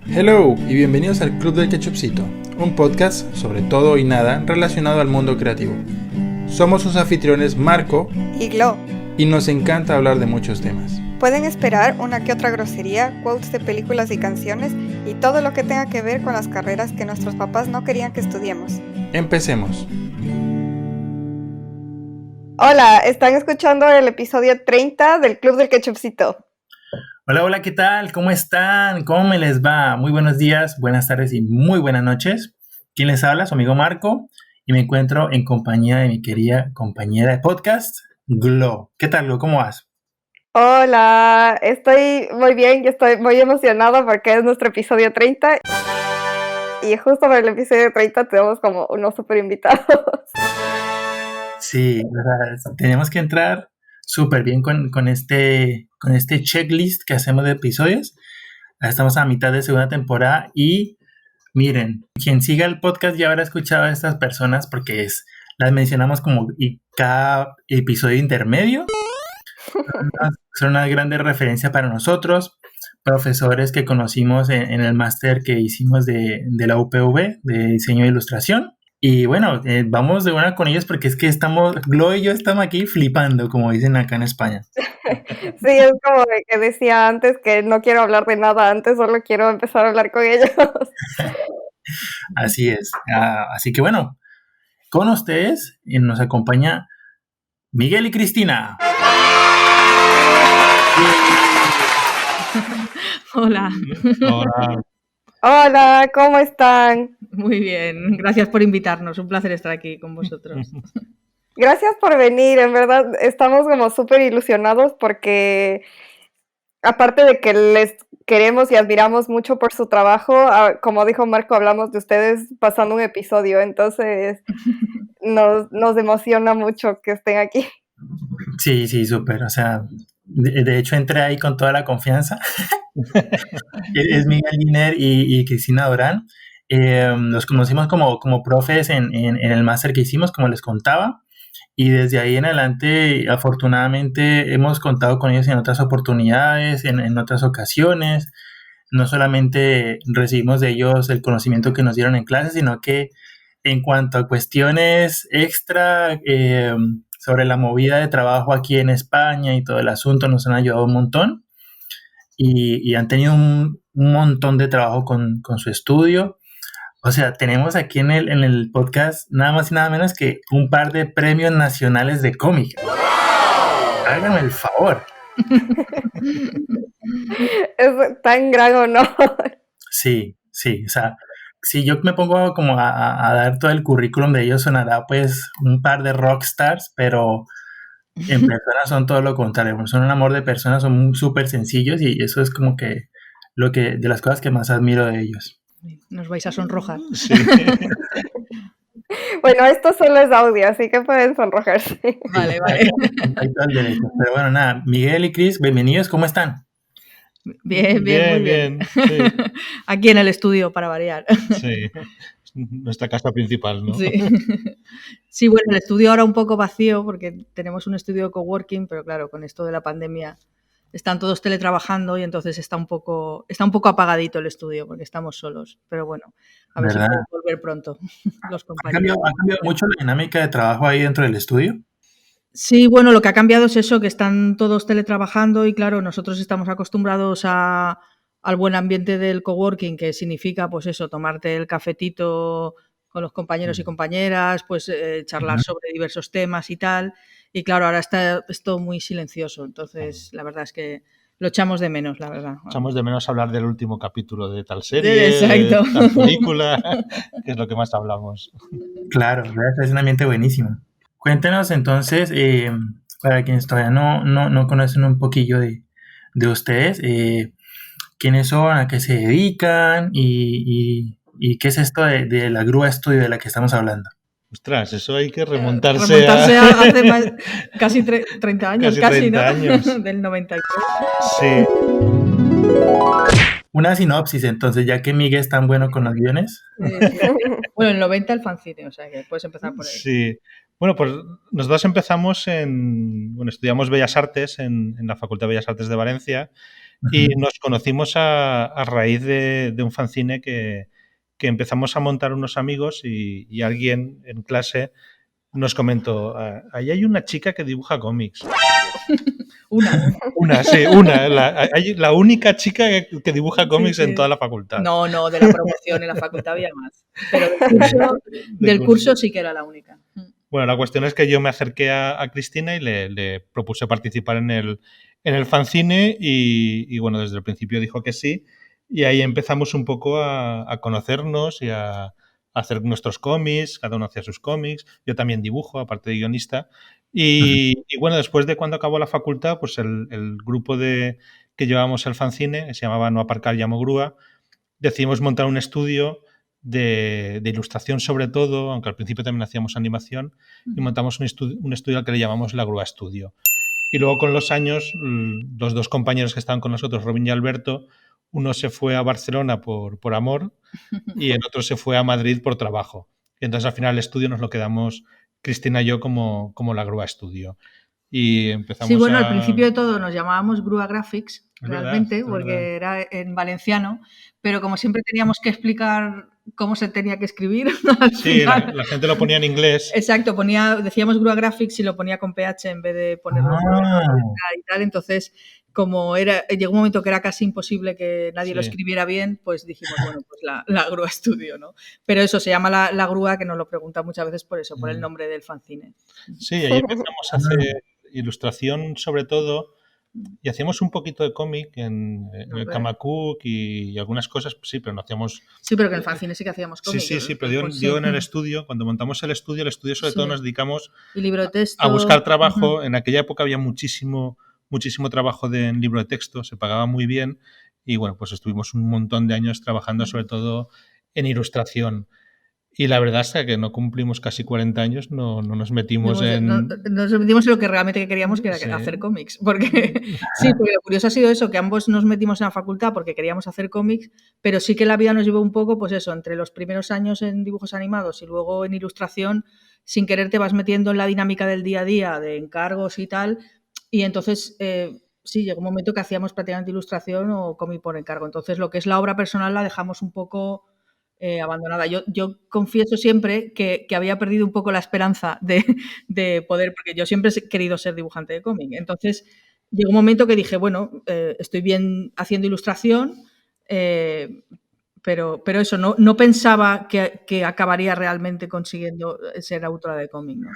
Hello y bienvenidos al Club del Ketchupcito, un podcast sobre todo y nada relacionado al mundo creativo. Somos sus anfitriones Marco y Glo, y nos encanta hablar de muchos temas. Pueden esperar una que otra grosería, quotes de películas y canciones y todo lo que tenga que ver con las carreras que nuestros papás no querían que estudiemos. Empecemos. Hola, están escuchando el episodio 30 del Club del Ketchupcito. Hola, ¿qué tal? ¿Cómo están? ¿Cómo me les va? Muy buenos días, buenas tardes y muy buenas noches. ¿Quién les habla? Su amigo Marco, y me encuentro en compañía de mi querida compañera de podcast, Glo. ¿Qué tal, Glo? ¿Cómo vas? Hola, estoy muy bien y estoy muy emocionada porque es nuestro episodio 30 y justo para el episodio 30 tenemos como unos super invitados. Sí, tenemos que entrar súper bien con este checklist que hacemos de episodios. Estamos a mitad de segunda temporada y miren, quien siga el podcast ya habrá escuchado a estas personas porque las mencionamos como y cada episodio intermedio. Son una grande referencia para nosotros, profesores que conocimos en el máster que hicimos de la UPV, de diseño e ilustración. Y bueno, vamos de una con ellos porque es que Glo y yo estamos aquí flipando, como dicen acá en España. Sí, es como que decía antes que no quiero hablar de nada antes, solo quiero empezar a hablar con ellos. Así es. Así que bueno, con ustedes nos acompaña Miguel y Cristina. Hola. Hola. Hola, ¿cómo están? Muy bien, gracias por invitarnos, un placer estar aquí con vosotros. Gracias por venir, en verdad estamos como súper ilusionados porque aparte de que les queremos y admiramos mucho por su trabajo, como dijo Marco, hablamos de ustedes pasando un episodio, entonces nos emociona mucho que estén aquí. Sí, súper, o sea, de hecho entré ahí con toda la confianza. Es Miguel Giner y Cristina Durán. Nos conocimos como profes en el máster que hicimos, como les contaba, y desde ahí en adelante, afortunadamente, hemos contado con ellos en otras oportunidades, en otras ocasiones. No solamente recibimos de ellos el conocimiento que nos dieron en clase, sino que en cuanto a cuestiones extra sobre la movida de trabajo aquí en España y todo el asunto, nos han ayudado un montón. Y han tenido un montón de trabajo con su estudio. O sea, tenemos aquí en el podcast nada más y nada menos que un par de premios nacionales de cómic. Háganme el favor. Es tan gran honor. Sí, o sea, si yo me pongo como a dar todo el currículum de ellos, sonará pues un par de rockstars, pero en persona son todo lo contrario, son un amor de personas, son súper sencillos y eso es como que de las cosas que más admiro de ellos. Nos vais a sonrojar. Sí. Bueno, esto solo es audio, así que pueden sonrojarse. Vale. Pero bueno, nada, Miguel y Cris, bienvenidos, ¿cómo están? Bien, muy bien. Sí. Aquí en el estudio, para variar. Sí, nuestra casa principal, ¿no? Sí, bueno, el estudio ahora un poco vacío porque tenemos un estudio de coworking, pero claro, con esto de la pandemia están todos teletrabajando y entonces está un poco apagadito el estudio porque estamos solos. Pero bueno, a ver si pueden volver pronto los compañeros. ¿Ha cambiado mucho la dinámica de trabajo ahí dentro del estudio? Sí, bueno, lo que ha cambiado es eso, que están todos teletrabajando y claro, nosotros estamos acostumbrados al buen ambiente del coworking, que significa pues eso, tomarte el cafetito con los compañeros y compañeras, pues charlar sobre diversos temas y tal. Y claro, ahora está todo muy silencioso, entonces la verdad es que lo echamos de menos, la verdad. Echamos de menos hablar del último capítulo de tal serie, exacto, de tal película, que es lo que más hablamos. Claro, es un ambiente buenísimo. Cuéntenos entonces, para quienes todavía no conocen un poquillo de ustedes, quiénes son, a qué se dedican y qué es esto de la grúa estudio de la que estamos hablando. Ostras, eso hay que remontarse a hace casi 30 años, casi 30 ¿no? años. Del 93. Sí. Una sinopsis, entonces, ya que Miguel es tan bueno con los guiones. Bueno, el 90 el fanzine, o sea que puedes empezar por ahí. Sí, Bueno, pues nosotros empezamos estudiamos Bellas Artes en la Facultad de Bellas Artes de Valencia y nos conocimos a raíz de un fanzine que empezamos a montar unos amigos y alguien en clase nos comentó, ahí hay una chica que dibuja cómics. La única chica que dibuja cómics en toda la facultad. No, de la promoción en la facultad había más. Pero del curso sí que era la única. Bueno, la cuestión es que yo me acerqué a Cristina y le propuse participar en el fanzine y bueno, desde el principio dijo que sí y ahí empezamos un poco a conocernos y a hacer nuestros cómics, cada uno hacía sus cómics, yo también dibujo, aparte de guionista y bueno, después de cuando acabó la facultad, pues el grupo que llevábamos el fanzine, que se llamaba No Aparcar Llamo Grúa, decidimos montar un estudio de ilustración sobre todo, aunque al principio también hacíamos animación, y montamos un estudio al que le llamamos La Grúa Studio. Y luego con los años, los dos compañeros que estaban con nosotros, Robin y Alberto, uno se fue a Barcelona por amor y el otro se fue a Madrid por trabajo. Y entonces al final el estudio nos lo quedamos Cristina y yo como La Grúa Studio. Y empezamos Sí, bueno, al principio de todo nos llamábamos Grúa Graphics, realmente, verdad, porque era en valenciano, pero como siempre teníamos que explicar cómo se tenía que escribir. Sí, la gente lo ponía en inglés. Exacto, decíamos Grúa Graphics y lo ponía con PH en vez de ponerlo y tal. Entonces, como llegó un momento que era casi imposible que nadie lo escribiera bien, pues dijimos, bueno, pues la Grúa Studio, ¿no? Pero eso se llama la Grúa, que nos lo pregunta muchas veces por eso, por el nombre del fanzine. Sí, ahí empezamos a hacer ilustración sobre todo y hacíamos un poquito de cómic en el Kamakuk y algunas cosas, sí, pero no hacíamos... Sí, pero que en el fanzine sí que hacíamos cómic. Sí, pero yo en el estudio, cuando montamos el estudio sobre todo nos dedicamos y libro de texto, a buscar trabajo. En aquella época había muchísimo trabajo en libro de texto, se pagaba muy bien y bueno, pues estuvimos un montón de años trabajando sobre todo en ilustración. Y la verdad es que no cumplimos casi 40 años, no nos metimos nos metimos en lo que realmente queríamos, que era hacer cómics. Porque lo curioso ha sido eso, que ambos nos metimos en la facultad porque queríamos hacer cómics, pero sí que la vida nos llevó un poco, pues eso, entre los primeros años en dibujos animados y luego en ilustración, sin querer te vas metiendo en la dinámica del día a día, de encargos y tal, y entonces... llegó un momento que hacíamos prácticamente ilustración o cómic por encargo. Entonces, lo que es la obra personal la dejamos un poco abandonada. Yo confieso siempre que había perdido un poco la esperanza de poder, porque yo siempre he querido ser dibujante de cómic. Entonces, llegó un momento que dije, bueno, estoy bien haciendo ilustración, pero eso, no pensaba que acabaría realmente consiguiendo ser autora de cómic, ¿no?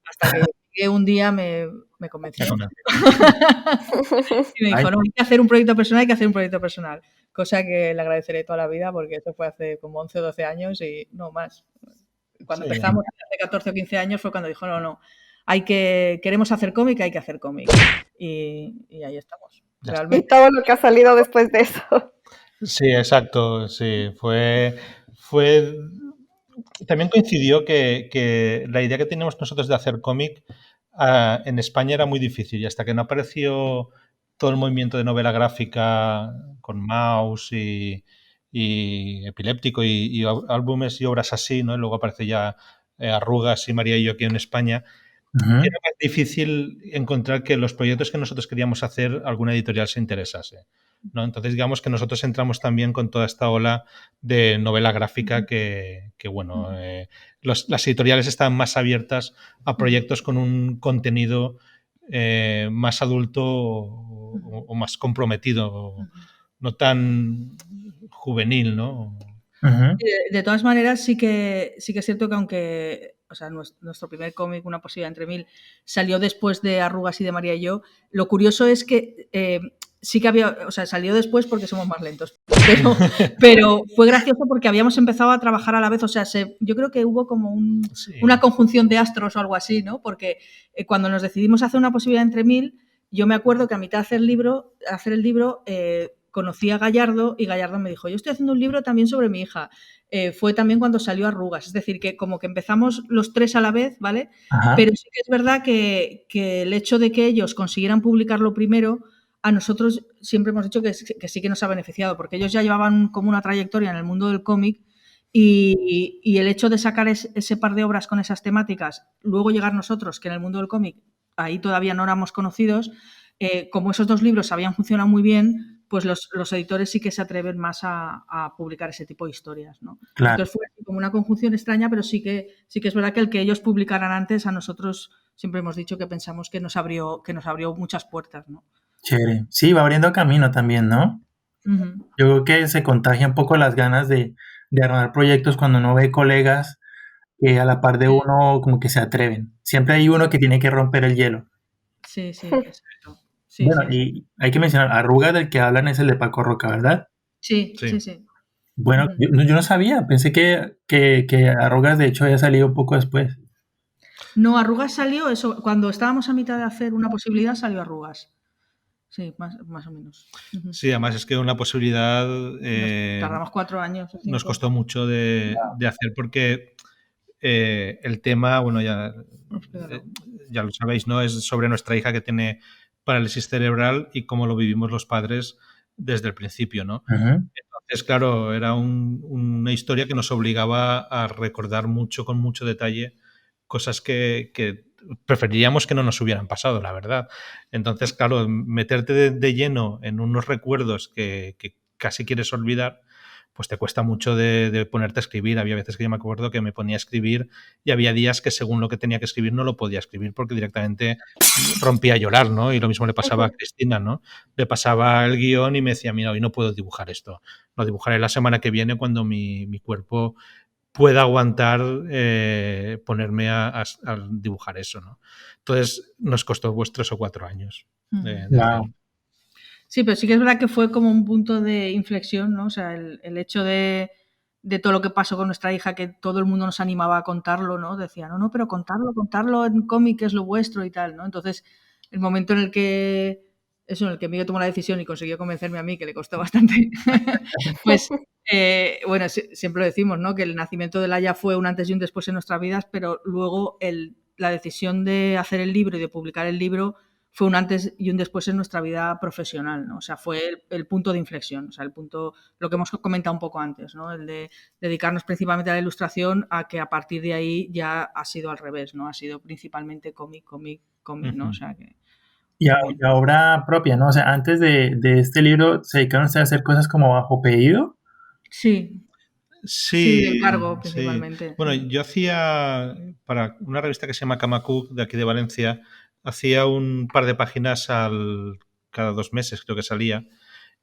Hasta que un día me convenció. Y me dijo, no, hay que hacer un proyecto personal, cosa que le agradeceré toda la vida porque eso fue hace como 11 o 12 años y no más. Cuando empezamos hace 14 o 15 años fue cuando dijo, no, queremos hacer cómic, hay que hacer cómic. Y ahí estamos. Realmente. Y todo lo que ha salido después de eso. Sí, exacto, sí, fue también coincidió que la idea que teníamos nosotros de hacer cómic en España era muy difícil y hasta que no apareció todo el movimiento de novela gráfica con Maus y Epiléptico y álbumes y obras así, ¿no? Y luego aparece ya Arrugas y María y yo aquí en España. Era más difícil encontrar que los proyectos que nosotros queríamos hacer alguna editorial se interesase, ¿no? Entonces, digamos que nosotros entramos también con toda esta ola de novela gráfica que bueno, las editoriales están más abiertas a proyectos con un contenido más adulto o más comprometido, no tan juvenil, ¿no? De todas maneras, sí que es cierto que aunque, o sea, nuestro primer cómic, Una posibilidad entre mil, salió después de Arrugas y de María y yo, lo curioso es que sí que había, o sea, salió después porque somos más lentos, pero fue gracioso porque habíamos empezado a trabajar a la vez, o sea, yo creo que hubo como una conjunción de astros o algo así, ¿no? Porque cuando nos decidimos hacer Una posibilidad entre mil, yo me acuerdo que a mitad de hacer el libro conocí a Gallardo y Gallardo me dijo, yo estoy haciendo un libro también sobre mi hija. Fue también cuando salió Arrugas, es decir, que como que empezamos los tres a la vez, ¿vale? Ajá. Pero sí que es verdad que el hecho de que ellos consiguieran publicarlo primero, a nosotros siempre hemos dicho que sí que nos ha beneficiado, porque ellos ya llevaban como una trayectoria en el mundo del cómic Y el hecho de sacar ese par de obras con esas temáticas, luego llegar nosotros, que en el mundo del cómic ahí todavía no éramos conocidos, como esos 2 libros habían funcionado muy bien, pues los editores sí que se atreven más a publicar ese tipo de historias, ¿no? Claro. Entonces fue como una conjunción extraña, pero sí que es verdad que el que ellos publicaran antes, a nosotros siempre hemos dicho que pensamos que nos abrió muchas puertas, ¿no? Chévere. Sí, va abriendo camino también, ¿no? Uh-huh. Yo creo que se contagia un poco las ganas de armar proyectos cuando uno ve colegas que a la par de uno como que se atreven. Siempre hay uno que tiene que romper el hielo. Sí, exacto. Sí, Bueno, sí. y hay que mencionar, Arrugas del que hablan es el de Paco Roca, ¿verdad? Sí. Bueno, Uh-huh. yo no sabía, pensé que Arrugas de hecho había salido un poco después. No, Arrugas salió, eso, cuando estábamos a mitad de hacer una posibilidad, salió Arrugas. Sí, más o menos. Uh-huh. Sí, además es que una posibilidad tardamos 4 años. nos costó mucho de hacer porque el tema, bueno, ya lo sabéis, ¿no? Es sobre nuestra hija que tiene parálisis cerebral y cómo lo vivimos los padres desde el principio, ¿no? Uh-huh. Entonces, claro, era una historia que nos obligaba a recordar mucho, con mucho detalle, cosas que preferiríamos que no nos hubieran pasado, la verdad. Entonces, claro, meterte de lleno en unos recuerdos que casi quieres olvidar, pues te cuesta mucho de ponerte a escribir. Había veces que yo me acuerdo que me ponía a escribir y había días que según lo que tenía que escribir no lo podía escribir porque directamente rompía a llorar, ¿no? Y lo mismo le pasaba a Cristina, ¿no? Le pasaba el guión y me decía, mira, hoy no puedo dibujar esto. Lo dibujaré la semana que viene cuando mi cuerpo pueda aguantar ponerme a dibujar eso, ¿no? Entonces nos costó 3 o 4 años. Wow. Sí, pero sí que es verdad que fue como un punto de inflexión, ¿no? O sea, el hecho de todo lo que pasó con nuestra hija, que todo el mundo nos animaba a contarlo, ¿no? Decía, no, pero contarlo en cómic es lo vuestro y tal, ¿no? Entonces, el momento en el que Miguel tomó la decisión y consiguió convencerme a mí, que le costó bastante, pues, bueno, siempre lo decimos, ¿no? Que el nacimiento de Laia fue un antes y un después en nuestras vidas, pero luego la decisión de hacer el libro y de publicar el libro fue un antes y un después en nuestra vida profesional, ¿no? O sea, fue el punto de inflexión, o sea, el punto, lo que hemos comentado un poco antes, ¿no? El de dedicarnos principalmente a la ilustración, a que a partir de ahí ya ha sido al revés, ¿no? Ha sido principalmente cómic, ¿no? O sea que... Y a obra propia, ¿no? O sea, antes de este libro, ¿se dedicaron a hacer cosas como bajo pedido? Sí. Sí, de encargo principalmente. Sí. Bueno, yo hacía para una revista que se llama Kamakuk, de aquí de Valencia, hacía un par de páginas cada 2 meses, creo que salía,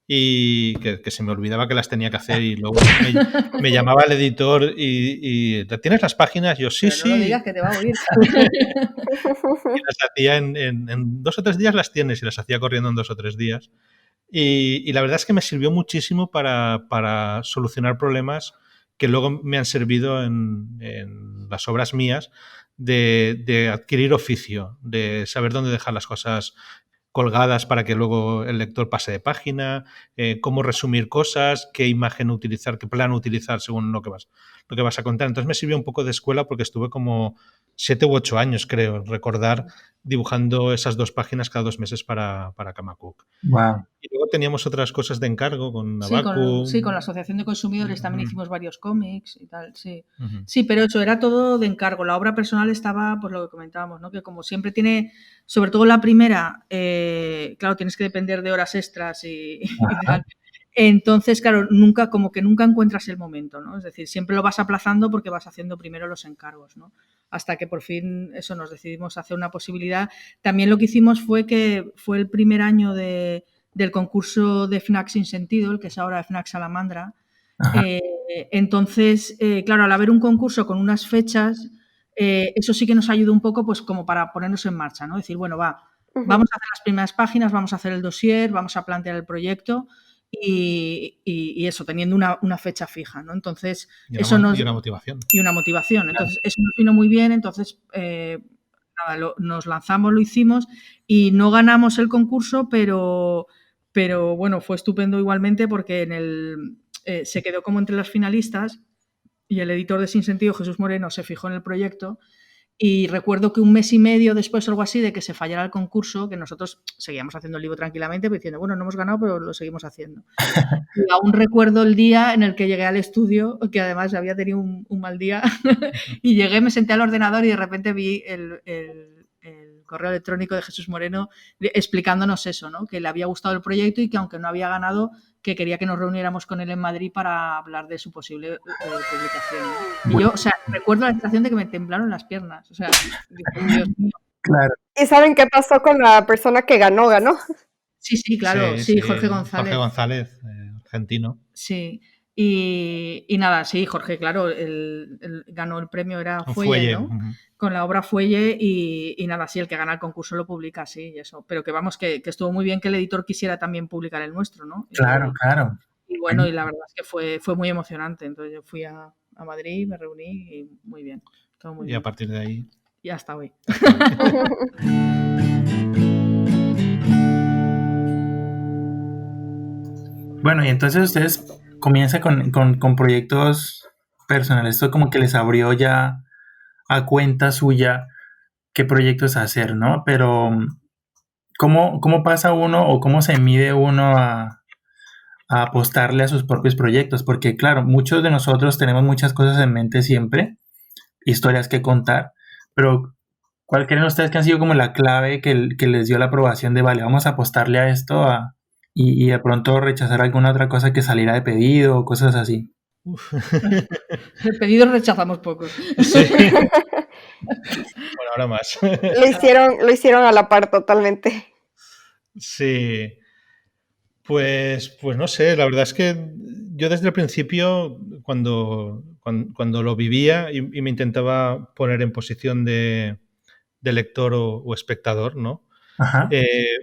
y que se me olvidaba que las tenía que hacer y luego me llamaba el editor y ¿tienes las páginas? Yo sí, Pero sí. No lo digas que te va a oír. Y las hacía en 2 o 3 días las tienes y las hacía corriendo en 2 o 3 días. Y la verdad es que me sirvió muchísimo para solucionar problemas que luego me han servido en las obras mías de adquirir oficio, de saber dónde dejar las cosas colgadas para que luego el lector pase de página, cómo resumir cosas, qué imagen utilizar, qué plano utilizar según lo que vas a contar. Entonces me sirvió un poco de escuela porque estuve como 7 u 8 años, creo, recordar, dibujando esas 2 páginas cada 2 meses para Kamakuk. Wow. Y luego teníamos otras cosas de encargo con Nabaku. Sí, con la Asociación de Consumidores también hicimos varios cómics y tal, sí. Uh-huh. Sí, pero eso era todo de encargo. La obra personal estaba, pues lo que comentábamos, ¿no? Que como siempre tiene, sobre todo la primera, claro, tienes que depender de horas extras y tal. Entonces, claro, nunca encuentras el momento, ¿no? Es decir, siempre lo vas aplazando porque vas haciendo primero los encargos, ¿no? Hasta que por fin eso nos decidimos hacer una posibilidad. También lo que hicimos fue que fue el primer año del concurso de FNAC Sin Sentido, el que es ahora FNAC Salamandra. Entonces, claro, al haber un concurso con unas fechas, eso sí que nos ayudó un poco, pues como para ponernos en marcha, ¿no? Decir, bueno, vamos a hacer las primeras páginas, vamos a hacer el dossier, vamos a plantear el proyecto y eso, teniendo una fecha fija, ¿no? Entonces, y una motivación. Y una motivación. Entonces, eso nos vino muy bien, entonces... nada, nos lanzamos, lo hicimos y no ganamos el concurso, pero bueno, fue estupendo igualmente porque se quedó como entre las finalistas y el editor de Sin Sentido, Jesús Moreno, se fijó en el proyecto Y recuerdo que un mes y medio después o algo así de que se fallara el concurso, que nosotros seguíamos haciendo el libro tranquilamente, pues diciendo, bueno, no hemos ganado, pero lo seguimos haciendo. Y aún recuerdo el día en el que llegué al estudio, que además había tenido un mal día, y llegué, me senté al ordenador y de repente vi el correo electrónico de Jesús Moreno explicándonos eso, ¿no? Que le había gustado el proyecto y que aunque no había ganado, que quería que nos reuniéramos con él en Madrid para hablar de su posible publicación, ¿no? Y yo, o sea, recuerdo la sensación de que me temblaron las piernas, o sea, Dios mío. Claro. ¿Y saben qué pasó con la persona que ganó? Sí, claro, sí, Jorge González. Jorge González, argentino. Sí. Y nada, sí, Jorge, claro, ganó el premio, era Fuelle, ¿no? Con la obra Fuelle y nada, sí, el que gana el concurso lo publica, sí, y eso. Pero que vamos, que estuvo muy bien que el editor quisiera también publicar el nuestro, ¿no? Claro. Y bueno, y la verdad es que fue muy emocionante. Entonces yo fui a Madrid, me reuní y muy bien, todo muy bien. Y a partir de ahí... Y hasta hoy. Bueno, y entonces ustedes comienzan con proyectos personales. Esto como que les abrió ya a cuenta suya qué proyectos hacer, ¿no? Pero ¿cómo pasa uno o cómo se mide uno a apostarle a sus propios proyectos? Porque claro, muchos de nosotros tenemos muchas cosas en mente siempre, historias que contar, pero ¿cuál creen ustedes que han sido como la clave que les dio la aprobación de, vale, vamos a apostarle a esto y de pronto rechazar alguna otra cosa que saliera de pedido o cosas así? El pedido rechazamos pocos. Sí. Bueno, ahora más. Lo hicieron a la par totalmente. Sí. Pues no sé, la verdad es que yo desde el principio, cuando lo vivía y me intentaba poner en posición de lector o espectador, ¿no?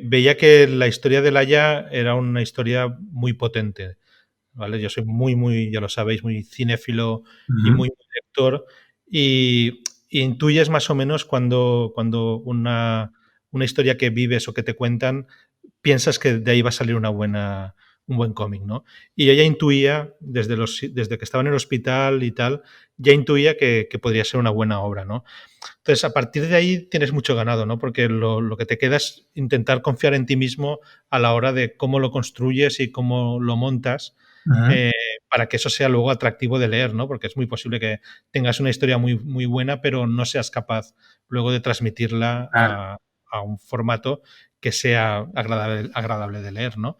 Veía que la historia de Laia era una historia muy potente, ¿vale? Yo soy muy, ya lo sabéis, muy cinéfilo y muy lector y intuyes más o menos cuando una historia que vives o que te cuentan, piensas que de ahí va a salir un buen cómic, ¿no? Y ella intuía, desde que estaba en el hospital y tal, ya intuía que podría ser una buena obra, ¿no? Entonces, a partir de ahí tienes mucho ganado, ¿no? Porque lo que te queda es intentar confiar en ti mismo a la hora de cómo lo construyes y cómo lo montas para que eso sea luego atractivo de leer, ¿no? Porque es muy posible que tengas una historia muy, muy buena, pero no seas capaz luego de transmitirla a un formato que sea agradable de leer, ¿no?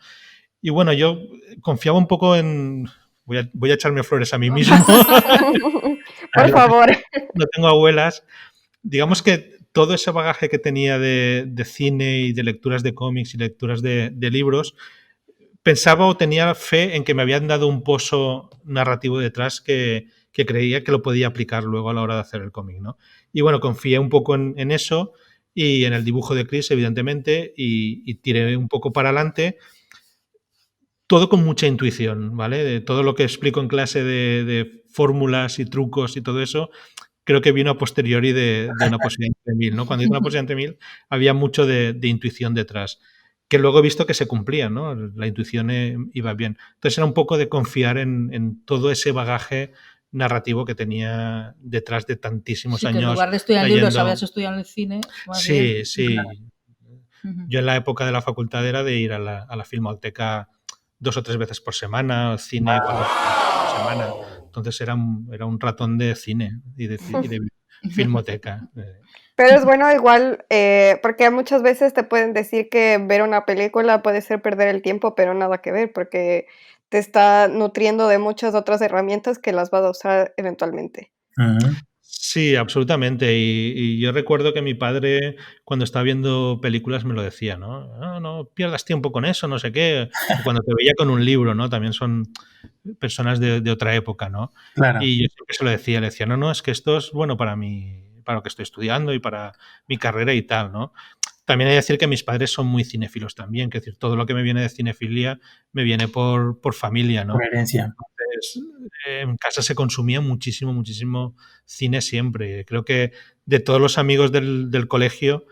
Y bueno, yo confiaba un poco en... Voy a echarme flores a mí mismo. Por favor. No tengo abuelas. Digamos que todo ese bagaje que tenía de cine y de lecturas de cómics y lecturas de libros, pensaba o tenía fe en que me habían dado un pozo narrativo detrás que creía que lo podía aplicar luego a la hora de hacer el cómic, ¿no? Y bueno, confié un poco en eso y en el dibujo de Chris, evidentemente, y tiré un poco para adelante. Todo con mucha intuición, ¿vale? De todo lo que explico en clase de fórmulas y trucos y todo eso, creo que vino a posteriori de una posibilidad entre mil, ¿no? Cuando hice una posibilidad entre mil, había mucho de intuición detrás, que luego he visto que se cumplía, ¿no? La intuición iba bien. Entonces era un poco de confiar en todo ese bagaje narrativo que tenía detrás de tantísimos años. En lugar de estudiar libros, habías estudiado en el cine. Sí. Yo en la época de la facultad era de ir a la Filmoteca 2 o 3 veces por semana, al cine 4 veces por semana. Entonces era un ratón de cine y de filmoteca. Pero es bueno igual, porque muchas veces te pueden decir que ver una película puede ser perder el tiempo, pero nada que ver, porque te está nutriendo de muchas otras herramientas que las vas a usar eventualmente. Sí, absolutamente. Y yo recuerdo que mi padre, cuando estaba viendo películas, me lo decía, ¿no? No pierdas tiempo con eso, no sé qué. O cuando te veía con un libro, ¿no? También son personas de otra época, ¿no? Claro. Y yo siempre se lo decía, le decía, no, es que esto es bueno para lo que estoy estudiando y para mi carrera y tal, ¿no? También hay que decir que mis padres son muy cinéfilos también, que es decir, todo lo que me viene de cinefilia me viene por familia, ¿no? Por herencia. Entonces, en casa se consumía muchísimo cine siempre. Creo que de todos los amigos del colegio,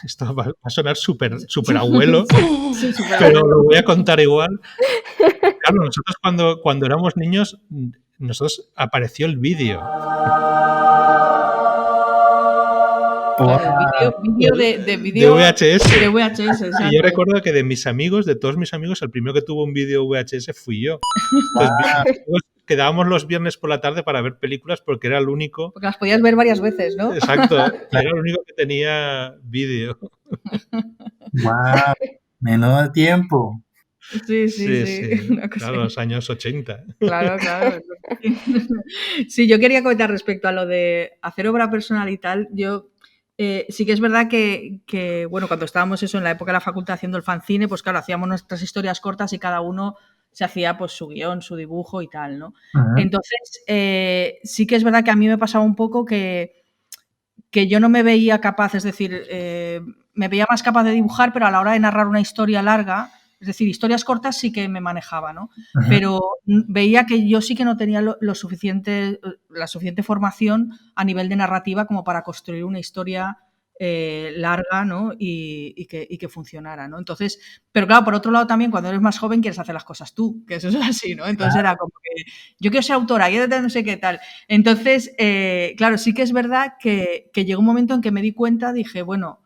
esto va a sonar súper abuelo, pero lo voy a contar igual. Claro, nosotros cuando éramos niños, nosotros apareció el vídeo. Claro, vídeo de De vídeo VHS. de VHS, Y yo exacto. recuerdo que de todos mis amigos, el primero que tuvo un vídeo VHS fui yo. Entonces, mis amigos quedábamos los viernes por la tarde para ver películas porque era el único, Porque las podías ver varias veces, ¿no? exacto, era el único que tenía vídeo. ¡Wow! Menudo tiempo. Sí, Sí, una cosa claro, los años 80. Claro. Sí, yo quería comentar respecto a lo de hacer obra personal y tal. Yo sí que es verdad que, bueno, cuando estábamos eso en la época de la facultad haciendo el fanzine, pues claro, hacíamos nuestras historias cortas y cada uno se hacía pues su guión, su dibujo y tal, ¿no? Ajá. Entonces, sí que es verdad que a mí me pasaba un poco que yo no me veía capaz, es decir, me veía más capaz de dibujar, pero a la hora de narrar una historia larga, es decir, historias cortas sí que me manejaba, ¿no? Ajá. Pero veía que yo sí que no tenía la suficiente formación a nivel de narrativa como para construir una historia larga, ¿no? Y que funcionara, ¿no? Entonces, pero claro, por otro lado también, cuando eres más joven quieres hacer las cosas tú, que eso es así, ¿no? Entonces era como que yo quiero ser autora, yo no sé qué tal. Entonces, claro, sí que es verdad que llegó un momento en que me di cuenta, dije, bueno,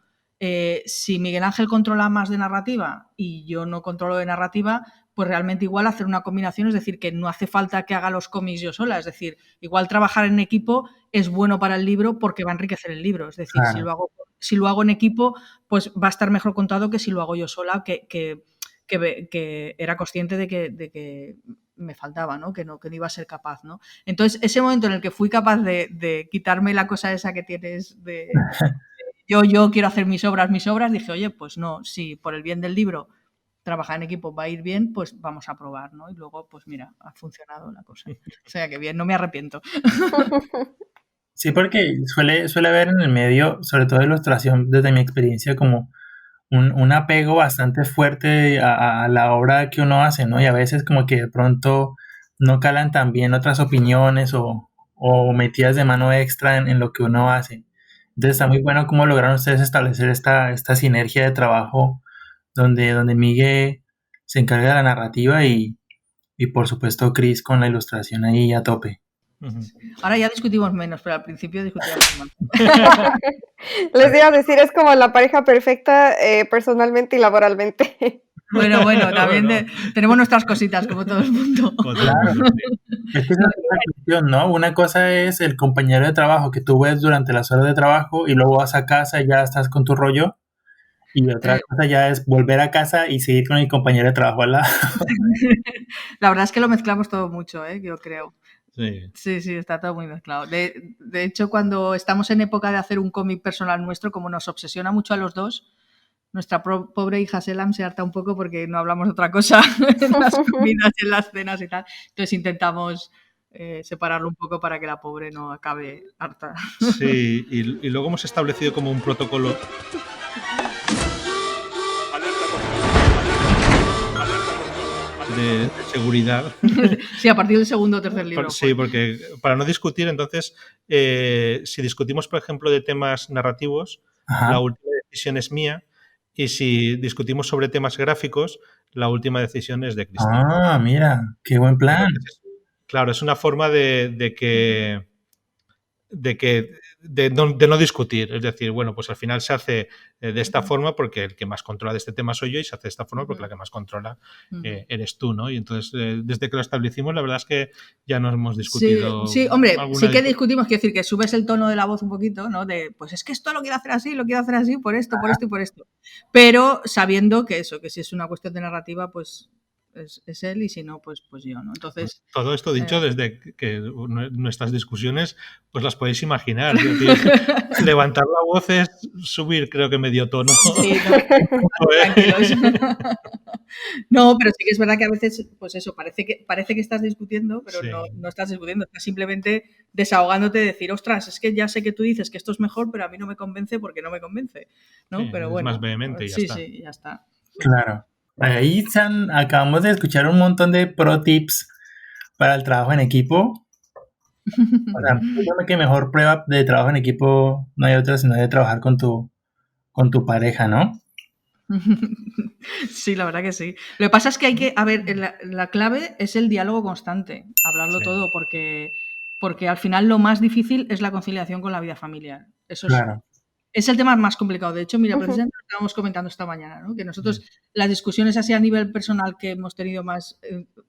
si Miguel Ángel controla más de narrativa y yo no controlo de narrativa, pues realmente igual hacer una combinación, es decir, que no hace falta que haga los cómics yo sola, es decir, igual trabajar en equipo es bueno para el libro porque va a enriquecer el libro, es decir, Claro. si lo hago en equipo, pues va a estar mejor contado que si lo hago yo sola, que era consciente de que me faltaba, ¿no? Que no iba a ser capaz, ¿no? Entonces, ese momento en el que fui capaz de quitarme la cosa esa que tienes de yo quiero hacer mis obras, dije, oye, pues no, si por el bien del libro trabajar en equipo va a ir bien, pues vamos a probar, ¿no? Y luego, pues mira, ha funcionado la cosa. O sea que bien, no me arrepiento. Sí, porque suele haber en el medio, sobre todo de ilustración, desde mi experiencia, como un apego bastante fuerte a la obra que uno hace, ¿no? Y a veces como que de pronto no calan tan bien otras opiniones o metidas de mano extra en lo que uno hace. Entonces está muy bueno cómo lograron ustedes establecer esta sinergia de trabajo donde Miguel se encarga de la narrativa y por supuesto Chris con la ilustración ahí a tope. Ahora ya discutimos menos, pero al principio discutíamos más. Les iba a decir, es como la pareja perfecta personalmente y laboralmente. Bueno, también tenemos nuestras cositas, como todo el mundo. Claro. Es que esa es la cuestión, ¿no? Una cosa es el compañero de trabajo que tú ves durante las horas de trabajo y luego vas a casa y ya estás con tu rollo. Y otra cosa ya es volver a casa y seguir con el compañero de trabajo al lado. La verdad es que lo mezclamos todo mucho, yo creo. Sí, Está todo muy mezclado. De hecho, cuando estamos en época de hacer un cómic personal nuestro, como nos obsesiona mucho a los dos, nuestra pobre hija Selam se harta un poco porque no hablamos de otra cosa en las comidas y en las cenas y tal. Entonces intentamos separarlo un poco para que la pobre no acabe harta. Sí, y luego hemos establecido como un protocolo de seguridad. Sí, a partir del segundo o tercer libro. Sí, porque para no discutir, entonces, si discutimos, por ejemplo, de temas narrativos, Ajá. la última decisión es mía, y si discutimos sobre temas gráficos, la última decisión es de Cristina. Ah, mira, qué buen plan. Entonces, claro, es una forma de no discutir. Es decir, bueno, pues al final se hace de esta forma porque el que más controla de este tema soy yo y se hace de esta forma porque la que más controla eres tú, ¿no? Y entonces, desde que lo establecimos, la verdad es que ya no hemos discutido. Sí, hombre, sí que discutimos, quiero decir, que subes el tono de la voz un poquito, ¿no? De, pues es que esto lo quiero hacer así por esto, por esto y por esto. Pero sabiendo que eso, que si es una cuestión de narrativa, pues es él y si no, pues yo, ¿no? Entonces... Todo esto dicho desde que nuestras discusiones, pues las podéis imaginar. Es decir, levantar la voz es subir, creo que medio tono. Sí, tranquilos. No, pero sí que es verdad que a veces, pues eso, parece que estás discutiendo, pero sí. no estás discutiendo, estás simplemente desahogándote de decir, ostras, es que ya sé que tú dices que esto es mejor, pero a mí no me convence porque no me convence, ¿no? Sí, pero es bueno. más vehemente y ya está. Sí, ya está. Claro. Ahí acabamos de escuchar un montón de pro tips para el trabajo en equipo. O sea, yo que mejor prueba de trabajo en equipo no hay otra sino de trabajar con tu pareja, ¿no? Sí, la verdad que sí. Lo que pasa es que hay que, a ver, la clave es el diálogo constante, hablarlo todo, porque al final lo más difícil es la conciliación con la vida familiar. Eso claro. Es el tema más complicado. De hecho, mira, Ujú. precisamente lo estábamos comentando esta mañana, ¿no? Que nosotros las discusiones así a nivel personal que hemos tenido más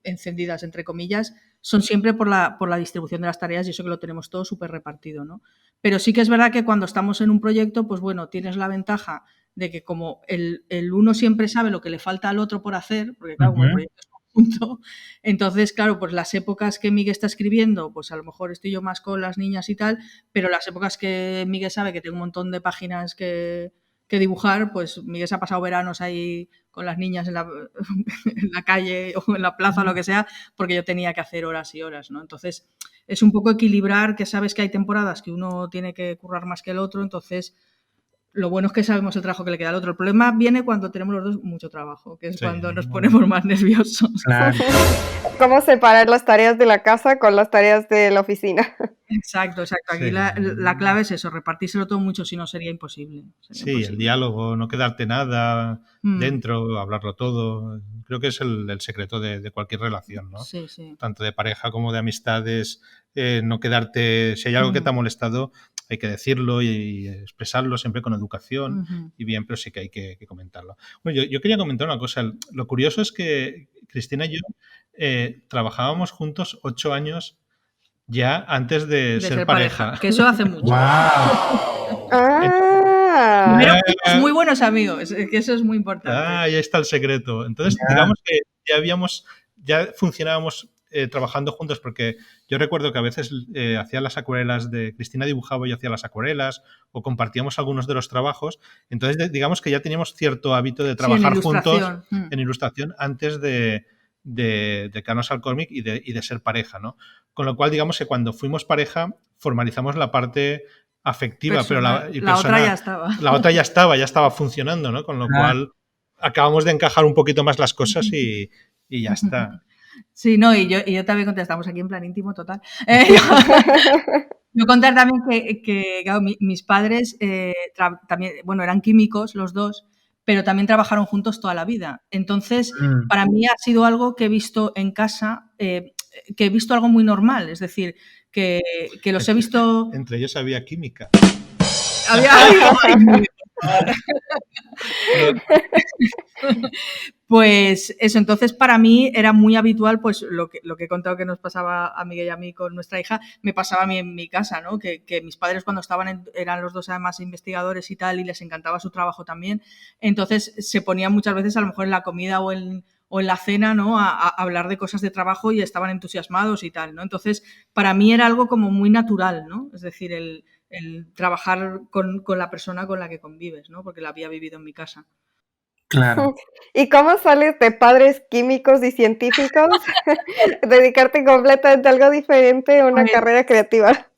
encendidas, entre comillas, son siempre por la distribución de las tareas y eso que lo tenemos todo súper repartido, ¿no? Pero sí que es verdad que cuando estamos en un proyecto, pues bueno, tienes la ventaja de que como el uno siempre sabe lo que le falta al otro por hacer, porque claro, como el proyecto es conjunto, entonces, claro, pues las épocas que Miguel está escribiendo, pues a lo mejor estoy yo más con las niñas y tal, pero las épocas que Miguel sabe que tengo un montón de páginas que dibujar, pues Miguel se ha pasado veranos ahí con las niñas en la calle o en la plaza o lo que sea, porque yo tenía que hacer horas y horas, ¿no? Entonces, es un poco equilibrar, que sabes que hay temporadas que uno tiene que currar más que el otro, entonces lo bueno es que sabemos el trabajo que le queda al otro. El problema viene cuando tenemos los dos mucho trabajo, que es cuando nos ponemos más nerviosos. Claro. ¿Cómo separar las tareas de la casa con las tareas de la oficina? Exacto. Aquí la clave es eso, repartírselo todo mucho, si no sería imposible. El diálogo, no quedarte nada dentro, hablarlo todo. Creo que es el secreto de cualquier relación, ¿no? Sí. Tanto de pareja como de amistades, no quedarte... Si hay algo que te ha molestado, hay que decirlo y expresarlo siempre con educación y bien, pero sí que hay que comentarlo. Bueno, yo quería comentar una cosa. Lo curioso es que Cristina y yo trabajábamos juntos 8 años ya antes de ser pareja. Que eso hace mucho. ¡Wow! Ah. Es muy buenos amigos, que eso es muy importante. Ahí está el secreto. Entonces, digamos que ya funcionábamos trabajando juntos, porque yo recuerdo que a veces hacía las acuarelas de Cristina, dibujaba y yo hacía las acuarelas, o compartíamos algunos de los trabajos. Entonces, digamos que ya teníamos cierto hábito de trabajar juntos en ilustración antes de dedicarnos al cómic y de ser pareja, ¿no? Con lo cual, digamos que cuando fuimos pareja, formalizamos la parte afectiva, pero la otra ya estaba. La otra ya estaba funcionando, ¿no? Con lo cual acabamos de encajar un poquito más las cosas y ya está. Sí, no, y yo también contestamos aquí en plan íntimo total. Yo contar también que claro, mis padres también, bueno, eran químicos los dos, pero también trabajaron juntos toda la vida. Entonces, para mí ha sido algo que he visto en casa, que he visto algo muy normal, es decir, que los he visto... Entre ellos había química. Pues eso, entonces para mí era muy habitual, pues lo que he contado que nos pasaba a Miguel y a mí con nuestra hija, me pasaba a mí en mi casa, ¿no? Que mis padres cuando estaban, eran los dos además investigadores y tal, y les encantaba su trabajo también, entonces se ponían muchas veces a lo mejor en la comida o en la cena, ¿no? A hablar de cosas de trabajo y estaban entusiasmados y tal, ¿no? Entonces para mí era algo como muy natural, ¿no? Es decir, el trabajar con la persona con la que convives, ¿no? Porque la había vivido en mi casa. Claro. ¿Y cómo sales de padres químicos y científicos? Dedicarte completamente a algo diferente, a una carrera creativa.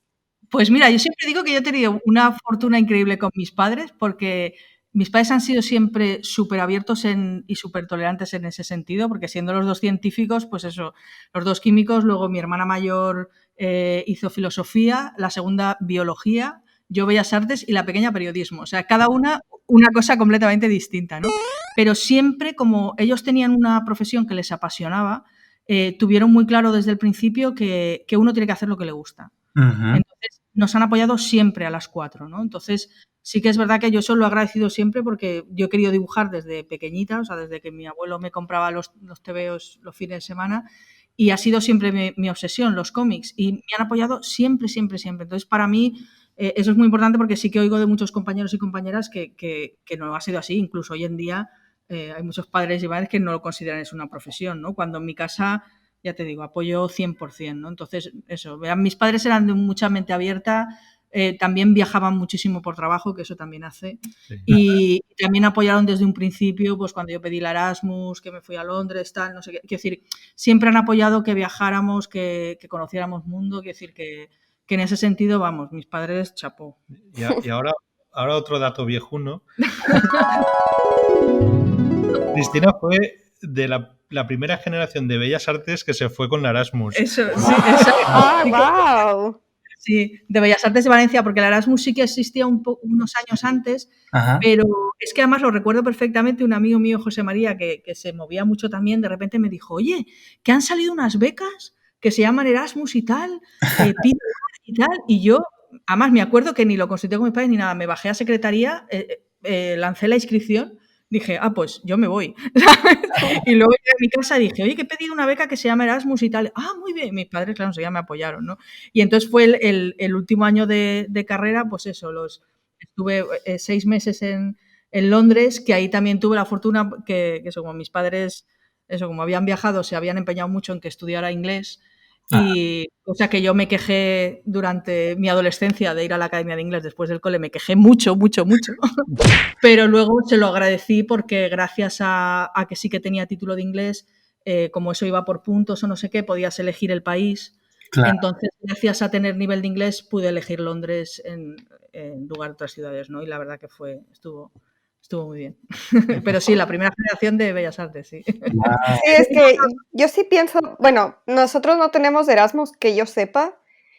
Pues mira, yo siempre digo que yo he tenido una fortuna increíble con mis padres, porque mis padres han sido siempre súper abiertos y súper tolerantes en ese sentido, porque siendo los dos científicos, pues eso, los dos químicos, luego mi hermana mayor hizo filosofía, la segunda biología, yo bellas artes y la pequeña periodismo. O sea, cada una cosa completamente distinta, ¿no? Pero siempre, como ellos tenían una profesión que les apasionaba, tuvieron muy claro desde el principio que uno tiene que hacer lo que le gusta. Entonces, nos han apoyado siempre a las 4, ¿no? Entonces, sí que es verdad que yo eso lo he agradecido siempre porque yo he querido dibujar desde pequeñita, o sea, desde que mi abuelo me compraba los tebeos los fines de semana, y ha sido siempre mi obsesión, los cómics, y me han apoyado siempre. Entonces, para mí, eso es muy importante porque sí que oigo de muchos compañeros y compañeras que no ha sido así. Incluso hoy en día hay muchos padres y madres que no lo consideran es una profesión, ¿no? Cuando en mi casa, ya te digo, apoyo 100%, ¿no? Entonces, eso, mis padres eran de mucha mente abierta, también viajaban muchísimo por trabajo, que eso también hace, y también apoyaron desde un principio, pues cuando yo pedí la Erasmus, que me fui a Londres, tal, no sé qué, quiero decir, siempre han apoyado que viajáramos, que conociéramos mundo, quiero decir que en ese sentido, vamos, mis padres, chapó. Y ahora otro dato viejuno. Cristina fue de la primera generación de Bellas Artes que se fue con la Erasmus. Eso, sí, exacto. ¡Wow! Sí, de Bellas Artes de Valencia, porque la Erasmus sí que existía unos años antes, pero es que además lo recuerdo perfectamente, un amigo mío, José María, que se movía mucho también, de repente me dijo, oye, que han salido unas becas que se llaman Erasmus y tal, y tal, y yo además me acuerdo que ni lo consulté con mis padres ni nada, me bajé a secretaría, lancé la inscripción, dije, pues yo me voy, ¿sabes? Y luego llegué a mi casa y dije, oye, que he pedido una beca que se llama Erasmus y tal. Muy bien. Mis padres, claro, enseguida me apoyaron, ¿no? Y entonces fue el último año de carrera, pues eso, estuve 6 meses en Londres, que ahí también tuve la fortuna que eso, como mis padres, eso, como habían viajado, se habían empeñado mucho en que estudiara inglés. Y o sea que yo me quejé durante mi adolescencia de ir a la academia de inglés después del cole, me quejé mucho, pero luego se lo agradecí porque gracias a que sí que tenía título de inglés, como eso iba por puntos o no sé qué, podías elegir el país. Claro. Entonces, gracias a tener nivel de inglés, pude elegir Londres en lugar de otras ciudades, ¿no? Y la verdad que estuvo muy bien. Pero sí, la primera generación de Bellas Artes, sí. Wow. Sí, es que yo sí pienso, bueno, nosotros no tenemos Erasmus que yo sepa,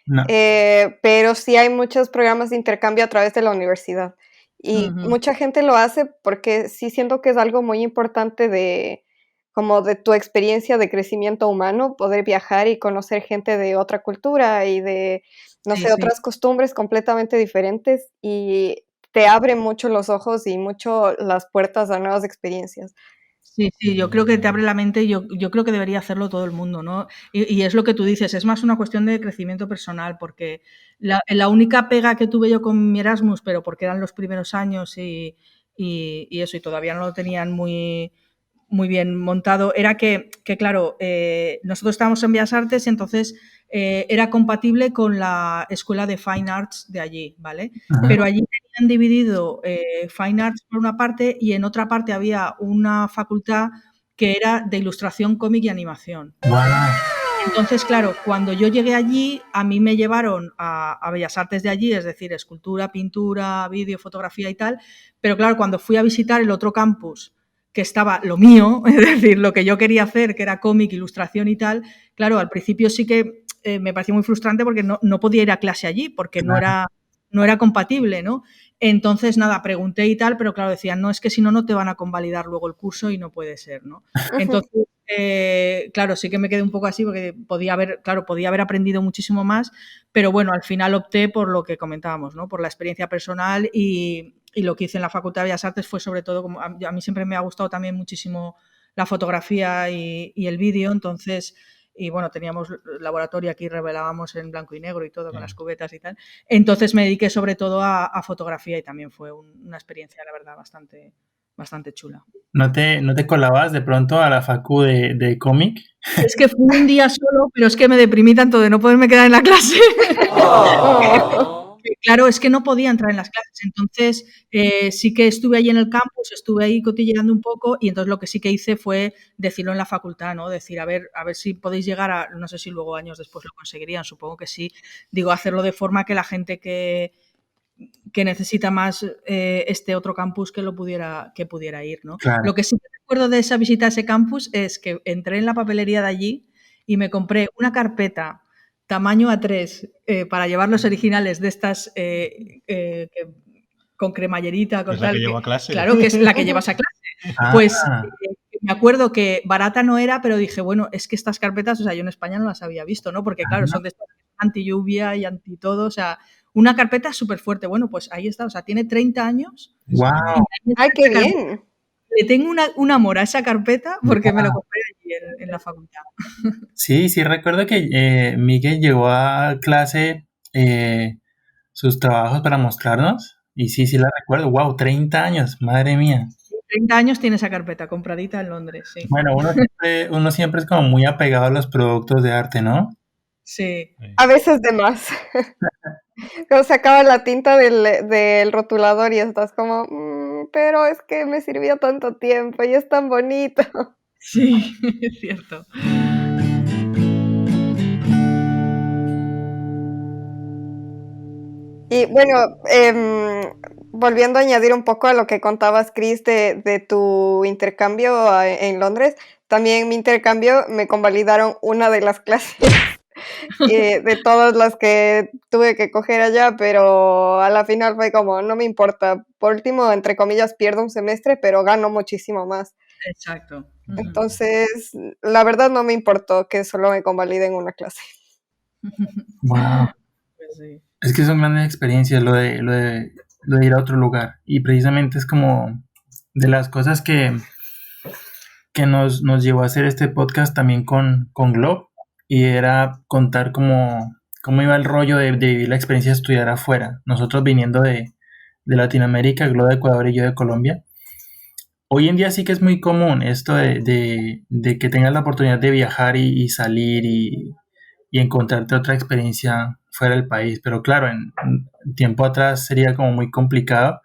No. pero sí hay muchos programas de intercambio a través de la universidad. Y mucha gente lo hace porque sí siento que es algo muy importante como de tu experiencia de crecimiento humano, poder viajar y conocer gente de otra cultura y de, no sé, otras costumbres completamente diferentes, y te abre mucho los ojos y mucho las puertas a nuevas experiencias. Sí, yo creo que te abre la mente y yo creo que debería hacerlo todo el mundo, ¿no? Y es lo que tú dices, es más una cuestión de crecimiento personal, porque la única pega que tuve yo con mi Erasmus, pero porque eran los primeros años y eso, y todavía no lo tenían muy bien montado, era que claro, nosotros estábamos en Bellas Artes, entonces era compatible con la escuela de Fine Arts de allí, ¿vale? Pero allí tenían dividido Fine Arts por una parte y en otra parte había una facultad que era de ilustración, cómic y animación. Wow. Entonces, claro, cuando yo llegué allí, a mí me llevaron a Bellas Artes de allí, es decir, escultura, pintura, vídeo, fotografía y tal, pero claro, cuando fui a visitar el otro campus, que estaba lo mío, es decir, lo que yo quería hacer, que era cómic, ilustración y tal, claro, al principio sí que me pareció muy frustrante porque no podía ir a clase allí, porque no era compatible, ¿no? Entonces, nada, pregunté y tal, pero claro, decían, no, es que si no te van a convalidar luego el curso y no puede ser, ¿no? Entonces, claro, sí que me quedé un poco así porque podía haber aprendido muchísimo más, pero bueno, al final opté por lo que comentábamos, ¿no? Por la experiencia personal y lo que hice en la Facultad de Bellas Artes fue sobre todo, como a mí siempre me ha gustado también muchísimo la fotografía y el vídeo, entonces, y bueno, teníamos laboratorio aquí, revelábamos en blanco y negro y todo con las cubetas y tal, entonces me dediqué sobre todo a fotografía y también fue una experiencia, la verdad, bastante chula. ¿No te colabas de pronto a la facu de cómic? Es que fui un día solo, pero es que me deprimí tanto de no poderme quedar en la clase. Claro, es que no podía entrar en las clases. Entonces, sí que estuve ahí en el campus, estuve ahí cotilleando un poco y entonces lo que sí que hice fue decirlo en la facultad, ¿no? Decir, a ver si podéis llegar a, no sé si luego años después lo conseguirían, supongo que sí, digo, hacerlo de forma que la gente que necesita más este otro campus que pudiera ir, ¿no? Claro. Lo que sí que recuerdo de esa visita a ese campus es que entré en la papelería de allí y me compré una carpeta tamaño A3 para llevar los originales de estas con cremallerita, con es tal. La que llevo a clase. Claro, que es la que llevas a clase. Pues me acuerdo que barata no era, pero dije, bueno, es que estas carpetas, o sea, yo en España no las había visto, ¿no? Porque claro, son de estas anti lluvia y anti todo, o sea, una carpeta súper fuerte. Bueno, pues ahí está, o sea, tiene 30 años. ¡Wow! ¡Ay, qué bien! Le tengo un amor a esa carpeta porque me lo compré allí en la facultad. Sí, recuerdo que Miguel llegó a clase sus trabajos para mostrarnos y sí la recuerdo. ¡Wow! 30 años, madre mía. 30 años tiene esa carpeta compradita en Londres, sí. Bueno, uno siempre es como muy apegado a los productos de arte, ¿no? Sí. A veces de más. Cuando se acaba la tinta del rotulador y estás como, pero es que me sirvió tanto tiempo y es tan bonito. Sí, es cierto. Y bueno, volviendo a añadir un poco a lo que contabas, Chris, de tu intercambio en Londres, también mi intercambio me convalidaron una de las clases de todas las que tuve que coger allá, pero a la final fue como, no me importa. Por último, entre comillas, pierdo un semestre, pero gano muchísimo más. Exacto. Entonces, la verdad no me importó que solo me convaliden una clase. Wow. Pues sí. Es que son grandes experiencias lo de ir a otro lugar. Y precisamente es como de las cosas que nos llevó a hacer este podcast también con Glob. Y era contar cómo iba el rollo de vivir la experiencia de estudiar afuera. Nosotros viniendo de Latinoamérica, Glob de Ecuador y yo de Colombia. Hoy en día sí que es muy común esto de que tengas la oportunidad de viajar y salir y encontrarte otra experiencia fuera del país. Pero claro, en tiempo atrás sería como muy complicado.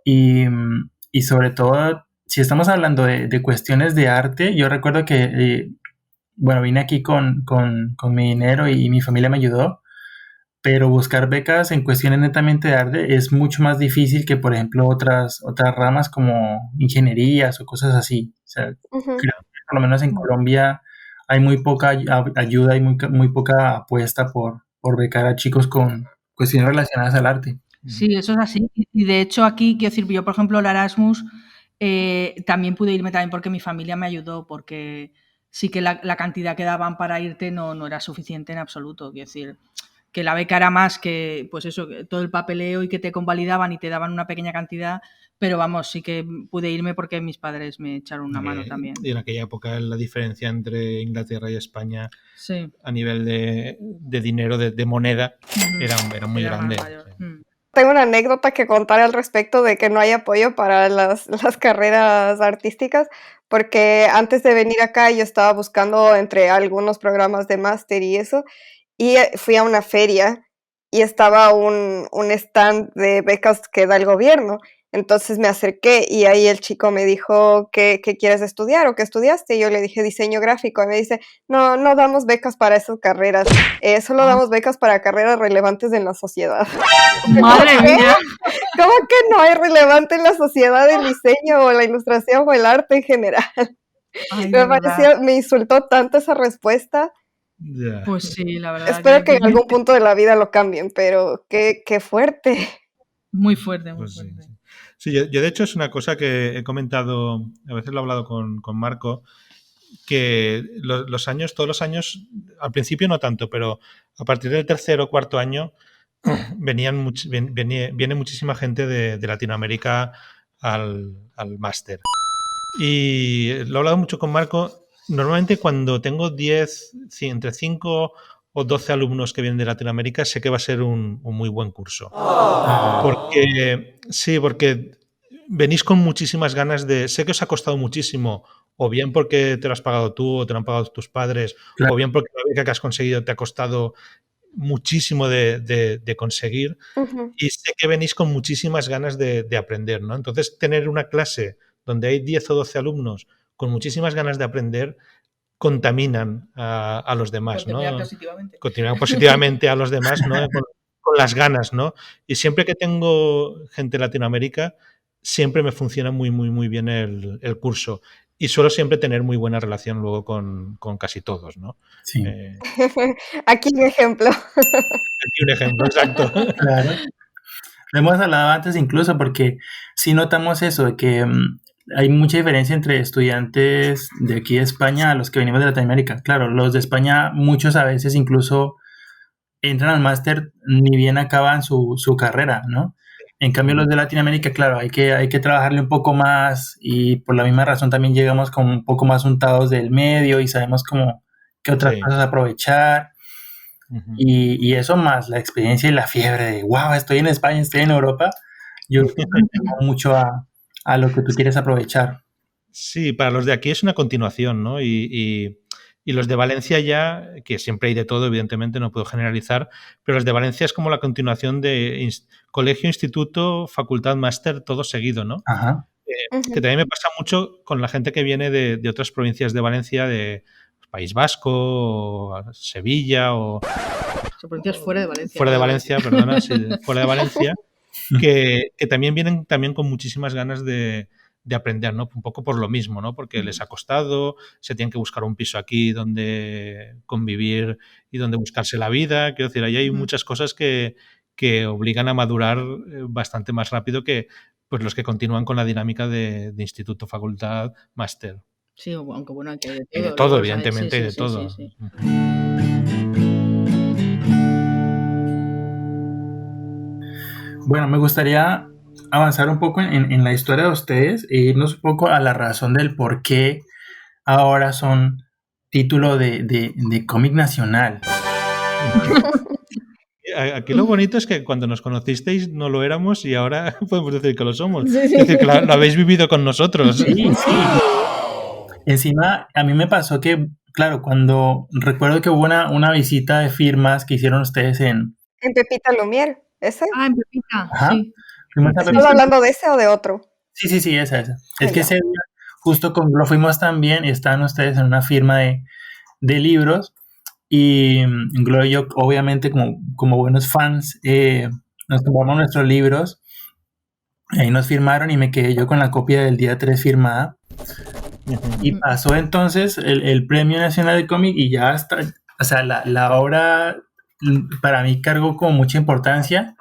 Y, y sobre todo, si estamos hablando de cuestiones de arte, yo recuerdo que, bueno, vine aquí con mi dinero y mi familia me ayudó, pero buscar becas en cuestiones netamente de arte es mucho más difícil que, por ejemplo, otras ramas como ingenierías o cosas así. O sea, Ujú. creo que por lo menos en Colombia hay muy poca ayuda y muy poca apuesta por becar a chicos con cuestiones relacionadas al arte. Sí, eso es así. Y de hecho aquí, quiero decir, yo por ejemplo el Erasmus también pude irme también porque mi familia me ayudó, porque sí que la cantidad que daban para irte no era suficiente en absoluto. Quiero decir, que la beca era más que, pues eso, que todo el papeleo y que te convalidaban y te daban una pequeña cantidad, pero vamos, sí que pude irme porque mis padres me echaron una mano también. Y en aquella época la diferencia entre Inglaterra y España Sí. a nivel de dinero, de moneda, era muy Era más grande. mayor. Sí. Tengo una anécdota que contar al respecto de que no hay apoyo para las carreras artísticas, porque antes de venir acá yo estaba buscando entre algunos programas de máster y eso, y fui a una feria y estaba un stand de becas que da el gobierno. Entonces me acerqué y ahí el chico me dijo, ¿qué quieres estudiar o qué estudiaste? Y yo le dije diseño gráfico. Y me dice, no damos becas para esas carreras, solo damos becas para carreras relevantes en la sociedad. ¡Madre mía! ¿Cómo que no es relevante en la sociedad el diseño o la ilustración o el arte en general? Ay, Me pareció, me insultó tanto esa respuesta. Ya. Pues sí, la verdad Espero que en aquí algún punto de la vida lo cambien, pero qué fuerte. muy fuerte, muy Pues sí, fuerte. sí. Sí, yo de hecho es una cosa que he comentado, a veces lo he hablado con Marco, que los años, todos los años, al principio no tanto, pero a partir del tercer o cuarto año viene muchísima gente de Latinoamérica al máster. Y lo he hablado mucho con Marco. Normalmente cuando tengo 10, entre 5 o 12 alumnos que vienen de Latinoamérica, sé que va a ser un muy buen curso. Porque venís con muchísimas ganas de... Sé que os ha costado muchísimo, o bien porque te lo has pagado tú o te lo han pagado tus padres, Claro. o bien porque la beca que has conseguido te ha costado muchísimo de conseguir. Ujú. Y sé que venís con muchísimas ganas de aprender, ¿no? Entonces, tener una clase donde hay 10 o 12 alumnos con muchísimas ganas de aprender contaminan a los demás, ¿no? Positivamente. Contaminan positivamente a los demás, ¿no? Con las ganas, ¿no? Y siempre que tengo gente de Latinoamérica, siempre me funciona muy bien el curso. Y suelo siempre tener muy buena relación luego con casi todos, ¿no? Sí, Aquí un ejemplo. Aquí un ejemplo, exacto. claro. Lo hemos hablado antes incluso porque sí notamos eso, de que hay mucha diferencia entre estudiantes de aquí de España a los que venimos de Latinoamérica. Claro, los de España, muchos a veces incluso entran al máster ni bien acaban su carrera, ¿no? En cambio, los de Latinoamérica, claro, hay que trabajarle un poco más y por la misma razón también llegamos como un poco más untados del medio y sabemos como qué otras Sí. cosas aprovechar. Ujú. Y eso más la experiencia y la fiebre de, wow, estoy en España, estoy en Europa, yo creo que ayuda mucho a lo que tú quieres aprovechar. Sí, para los de aquí es una continuación, ¿no? Y los de Valencia ya, que siempre hay de todo, evidentemente, no puedo generalizar, pero los de Valencia es como la continuación de colegio, instituto, facultad, máster, todo seguido, ¿no? Ajá. Que también me pasa mucho con la gente que viene de otras provincias de Valencia, de País Vasco, o Sevilla, o Provincias fuera de Valencia. fuera de Valencia, perdona, sí, fuera de Valencia, que también vienen también con muchísimas ganas de aprender, ¿no? Un poco por lo mismo, ¿no? Porque les ha costado, se tienen que buscar un piso aquí donde convivir y donde buscarse la vida. Quiero decir, ahí hay muchas cosas que obligan a madurar bastante más rápido que pues los que continúan con la dinámica de instituto, facultad, máster. Sí, aunque bueno, hay que de todo. Y de todo, luego, evidentemente, sí, y de sí, todo. sí. Bueno, me gustaría avanzar un poco en la historia de ustedes e irnos un poco a la razón del por qué ahora son título de cómic nacional. Aquí lo bonito es que cuando nos conocisteis no lo éramos y ahora podemos decir que lo somos. Sí, Es sí. decir, que lo habéis vivido con nosotros. Sí, sí. Encima, a mí me pasó que, claro, cuando recuerdo que hubo una visita de firmas que hicieron ustedes en... En Pepita Lumière, ¿ese? Ah, en Pepita, Ajá. sí. Fuimos a ¿Estás Pepita. hablando de ese o de otro? Sí, esa. Es que Ya. ese día, justo cuando lo fuimos también, y estaban ustedes en una firma de libros, y Gloria y yo, obviamente, como buenos fans, nos tomamos nuestros libros, ahí nos firmaron y me quedé yo con la copia del día 3 firmada. Y pasó entonces el Premio Nacional de Cómic y ya hasta, o sea, la obra para mí cargó con mucha importancia.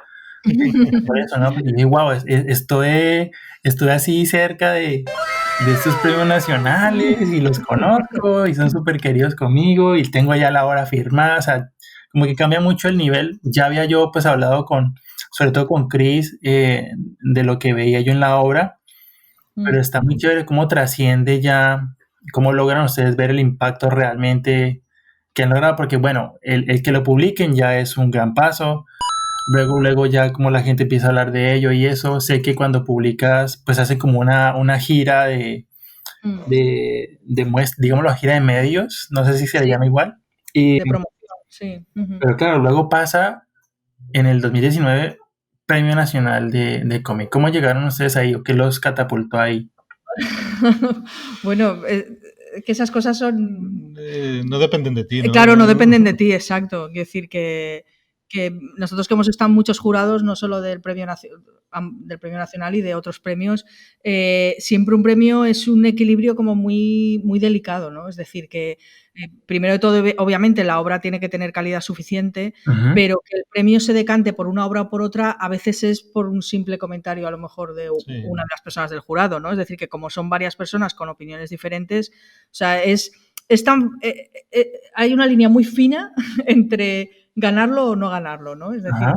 Por eso, ¿no? Porque dije, wow, estoy así cerca de estos premios nacionales y los conozco y son súper queridos conmigo y tengo ya la obra firmada, o sea, como que cambia mucho el nivel. Ya había yo pues hablado sobre todo con Chris, de lo que veía yo en la obra, pero está muy chévere cómo trasciende ya, cómo logran ustedes ver el impacto realmente que han logrado, porque bueno, el que lo publiquen ya es un gran paso. Luego ya como la gente empieza a hablar de ello y eso, sé que cuando publicas, pues hacen como una gira de digámoslo, gira de medios, no sé si se le llama igual. Y, De promoción, sí. pero claro, luego pasa en el 2019 Premio Nacional de Cómic. ¿Cómo llegaron ustedes ahí o qué los catapultó ahí? Bueno, que esas cosas son... No dependen de ti, ¿no? Claro, no dependen de ti, exacto. Quiero decir que nosotros que hemos estado en muchos jurados, no solo del Premio Nacional y de otros premios, siempre un premio es un equilibrio como muy, muy delicado, ¿no? Es decir, que primero de todo, obviamente, la obra tiene que tener calidad suficiente, pero que el premio se decante por una obra o por otra, a veces es por un simple comentario, a lo mejor, de una de las personas del jurado, ¿no? Es decir, que como son varias personas con opiniones diferentes, o sea, hay una línea muy fina entre ganarlo o no ganarlo, ¿no? Es decir,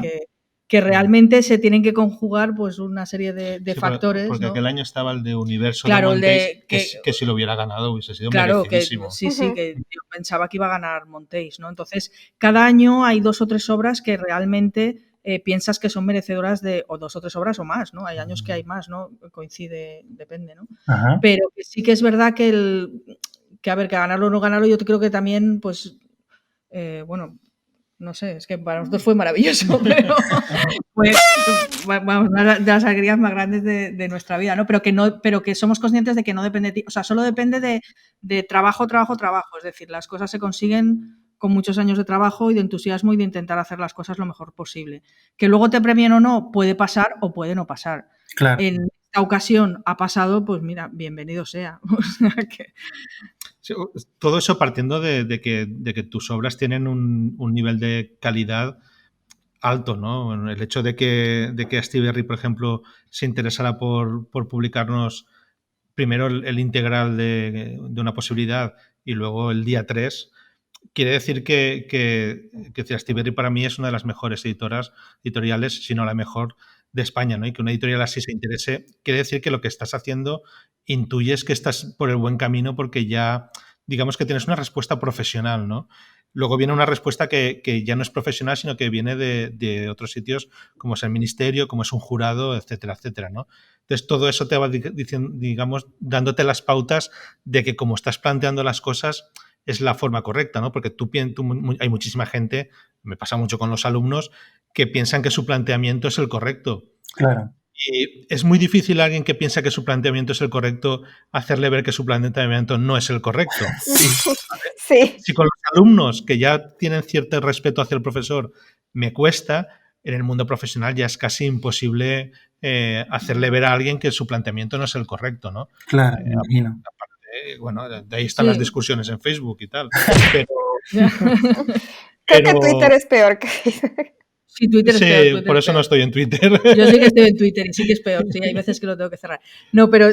que realmente se tienen que conjugar pues una serie de factores. Porque ¿no? aquel año estaba el de Universo, claro, de Montéis, que si lo hubiera ganado hubiese sido merecidísimo. Sí, que yo pensaba que iba a ganar Montéis, ¿no? Entonces, cada año hay 2 o 3 obras que realmente piensas que son merecedoras o 2 o 3 obras o más, ¿no? Hay años que hay más, ¿no? Coincide, depende, ¿no? Pero que sí que es verdad que a ver, que ganarlo o no ganarlo, yo creo que también, pues, bueno, no sé, es que para nosotros fue maravilloso, pero fue una de las alegrías más grandes de nuestra vida, ¿no? Pero que somos conscientes de que no depende de ti, o sea, solo depende de trabajo, es decir, las cosas se consiguen con muchos años de trabajo y de entusiasmo y de intentar hacer las cosas lo mejor posible. Que luego te premien o no, puede pasar o puede no pasar. Claro. En esta ocasión ha pasado, pues mira, bienvenido sea. O sea que... Todo eso partiendo de que tus obras tienen un nivel de calidad alto, ¿no? El hecho de que Astiberri, por ejemplo, se interesara por publicarnos primero el integral de una posibilidad y luego el día 3, quiere decir que Astiberri para mí es una de las mejores editoriales, si no la mejor, de España, ¿no? Y que una editorial así se interese, quiere decir que lo que estás haciendo intuyes que estás por el buen camino porque ya, digamos que tienes una respuesta profesional, ¿no? Luego viene una respuesta que ya no es profesional, sino que viene de otros sitios, como es el ministerio, como es un jurado, etcétera, etcétera, ¿no? Entonces, todo eso te va diciendo, digamos, dándote las pautas de que como estás planteando las cosas es la forma correcta, ¿no? Porque hay muchísima gente, me pasa mucho con los alumnos, que piensan que su planteamiento es el correcto. Claro. Y es muy difícil a alguien que piensa que su planteamiento es el correcto hacerle ver que su planteamiento no es el correcto. Sí. Si con los alumnos que ya tienen cierto respeto hacia el profesor me cuesta, en el mundo profesional ya es casi imposible hacerle ver a alguien que su planteamiento no es el correcto, ¿no? Claro, me imagino. Aparte, bueno, de ahí están las discusiones en Facebook y tal. Creo que Twitter es peor que Sí, Twitter es peor. Sí, Twitter por es eso no peor. estoy en Twitter. Yo sí que estoy en Twitter y sí que es peor, sí, hay veces que lo tengo que cerrar. No, pero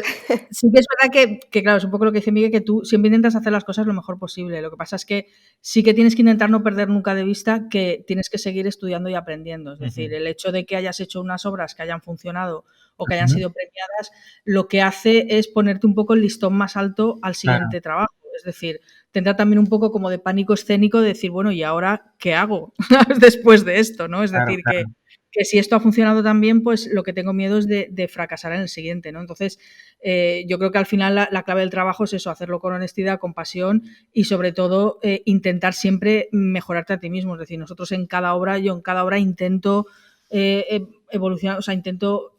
sí que es verdad que, claro, es un poco lo que dice Miguel, que tú siempre intentas hacer las cosas lo mejor posible. Lo que pasa es que sí que tienes que intentar no perder nunca de vista que tienes que seguir estudiando y aprendiendo. Es decir, el hecho de que hayas hecho unas obras que hayan funcionado o que hayan sido premiadas, lo que hace es ponerte un poco el listón más alto al siguiente trabajo. Es decir, tendrá también un poco como de pánico escénico de decir, bueno, ¿y ahora qué hago después de esto? ¿No? Es decir, que si esto ha funcionado tan bien, pues lo que tengo miedo es de fracasar en el siguiente, ¿no? Entonces, yo creo que al final la clave del trabajo es eso, hacerlo con honestidad, con pasión y sobre todo intentar siempre mejorarte a ti mismo. Es decir, nosotros yo en cada obra intento evolucionar, o sea, intento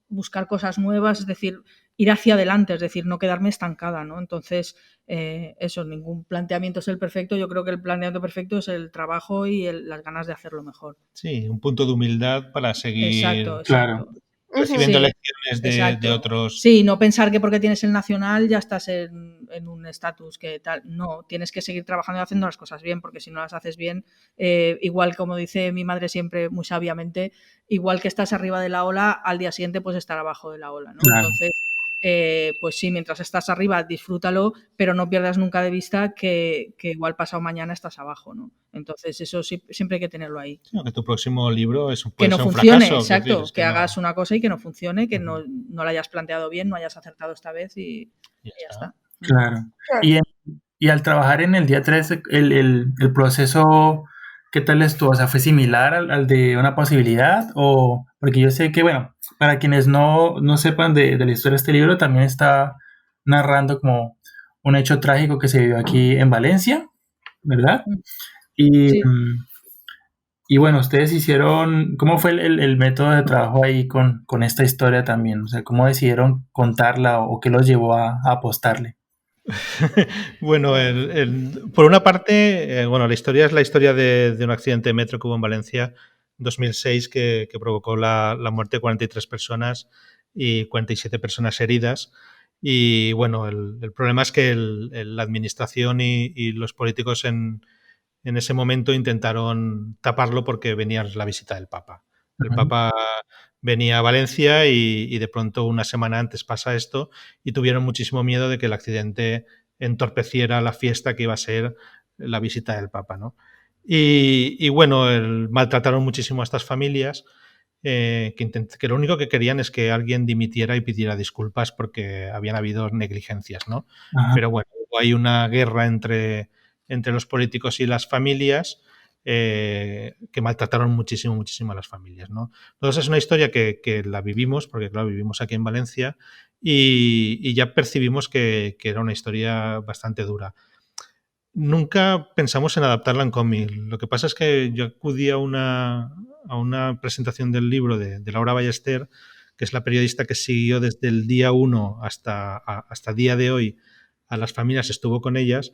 buscar cosas nuevas, es decir, ir hacia adelante, es decir, no quedarme estancada, ¿no? Entonces, eso, ningún planteamiento es el perfecto. Yo creo que el planteamiento perfecto es el trabajo y las ganas de hacerlo mejor. Sí, un punto de humildad para seguir Exacto. recibiendo Sí, lecciones de otros. Sí, no pensar que porque tienes el nacional ya estás en un estatus que tal. No, tienes que seguir trabajando y haciendo las cosas bien, porque si no las haces bien, igual como dice mi madre siempre muy sabiamente, igual que estás arriba de la ola, al día siguiente puedes estar abajo de la ola, ¿no? Entonces, pues sí, mientras estás arriba, disfrútalo, pero no pierdas nunca de vista que igual pasado mañana estás abajo, ¿no? Entonces, eso sí, siempre hay que tenerlo ahí. No, que tu próximo libro Que puede no ser un funcione, fracaso. exacto, Decir, que no. hagas una cosa y que no funcione, que no la hayas planteado bien, no hayas acertado esta vez y ya está. Claro. Y al trabajar en el día 3, el proceso, ¿qué tal estuvo? O sea, ¿fue similar al de una posibilidad? O, porque yo sé que, bueno, para quienes no sepan de la historia de este libro, también está narrando como un hecho trágico que se vivió aquí en Valencia, ¿verdad? Y, Sí. y bueno, ustedes hicieron, ¿cómo fue el método de trabajo ahí con esta historia también? O sea, ¿cómo decidieron contarla o qué los llevó a apostarle? Bueno, por una parte, bueno, la historia es la historia de un accidente de metro que hubo en Valencia en 2006 que provocó la muerte de 43 personas y 47 personas heridas. Y bueno, el problema es que la administración y los políticos en ese momento intentaron taparlo porque venía la visita del Papa. El Papa venía a Valencia y de pronto una semana antes pasa esto y tuvieron muchísimo miedo de que el accidente entorpeciera la fiesta que iba a ser la visita del Papa, ¿no? Y bueno, maltrataron muchísimo a estas familias que lo único que querían es que alguien dimitiera y pidiera disculpas porque habían habido negligencias, ¿no? Pero bueno, hay una guerra entre los políticos y las familias que maltrataron muchísimo a las familias, ¿no? Entonces es una historia que la vivimos, porque claro, vivimos aquí en Valencia y ya percibimos que era una historia bastante dura. Nunca pensamos en adaptarla en cómic. Lo que pasa es que yo acudí a una presentación del libro de Laura Ballester, que es la periodista que siguió desde el día 1 hasta el día de hoy a las familias, estuvo con ellas,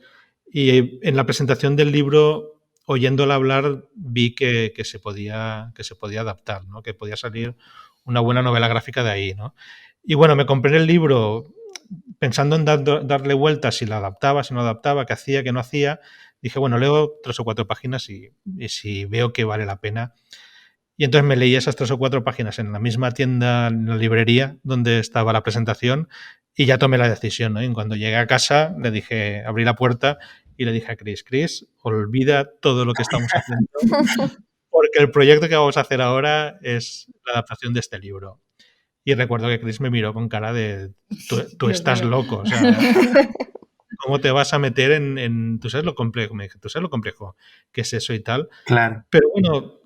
y en la presentación del libro, oyéndola hablar, vi que se podía adaptar, ¿no? Que podía salir una buena novela gráfica de ahí, ¿no? Y bueno, me compré el libro pensando en darle vueltas si la adaptaba, si no adaptaba, qué hacía, qué no hacía. Dije, bueno, leo 3 o 4 páginas y si veo que vale la pena. Y entonces me leí esas 3 o 4 páginas en la misma tienda, en la librería donde estaba la presentación y ya tomé la decisión, ¿no? Y cuando llegué a casa le dije, abrí la puerta y le dije a Chris, olvida todo lo que estamos haciendo porque el proyecto que vamos a hacer ahora es la adaptación de este libro. Y recuerdo que Chris me miró con cara de, tú estás loco, o sea, ¿cómo te vas a meter en tú sabes lo complejo? Me dije, tú sabes lo complejo que es eso y tal. Claro. Pero bueno,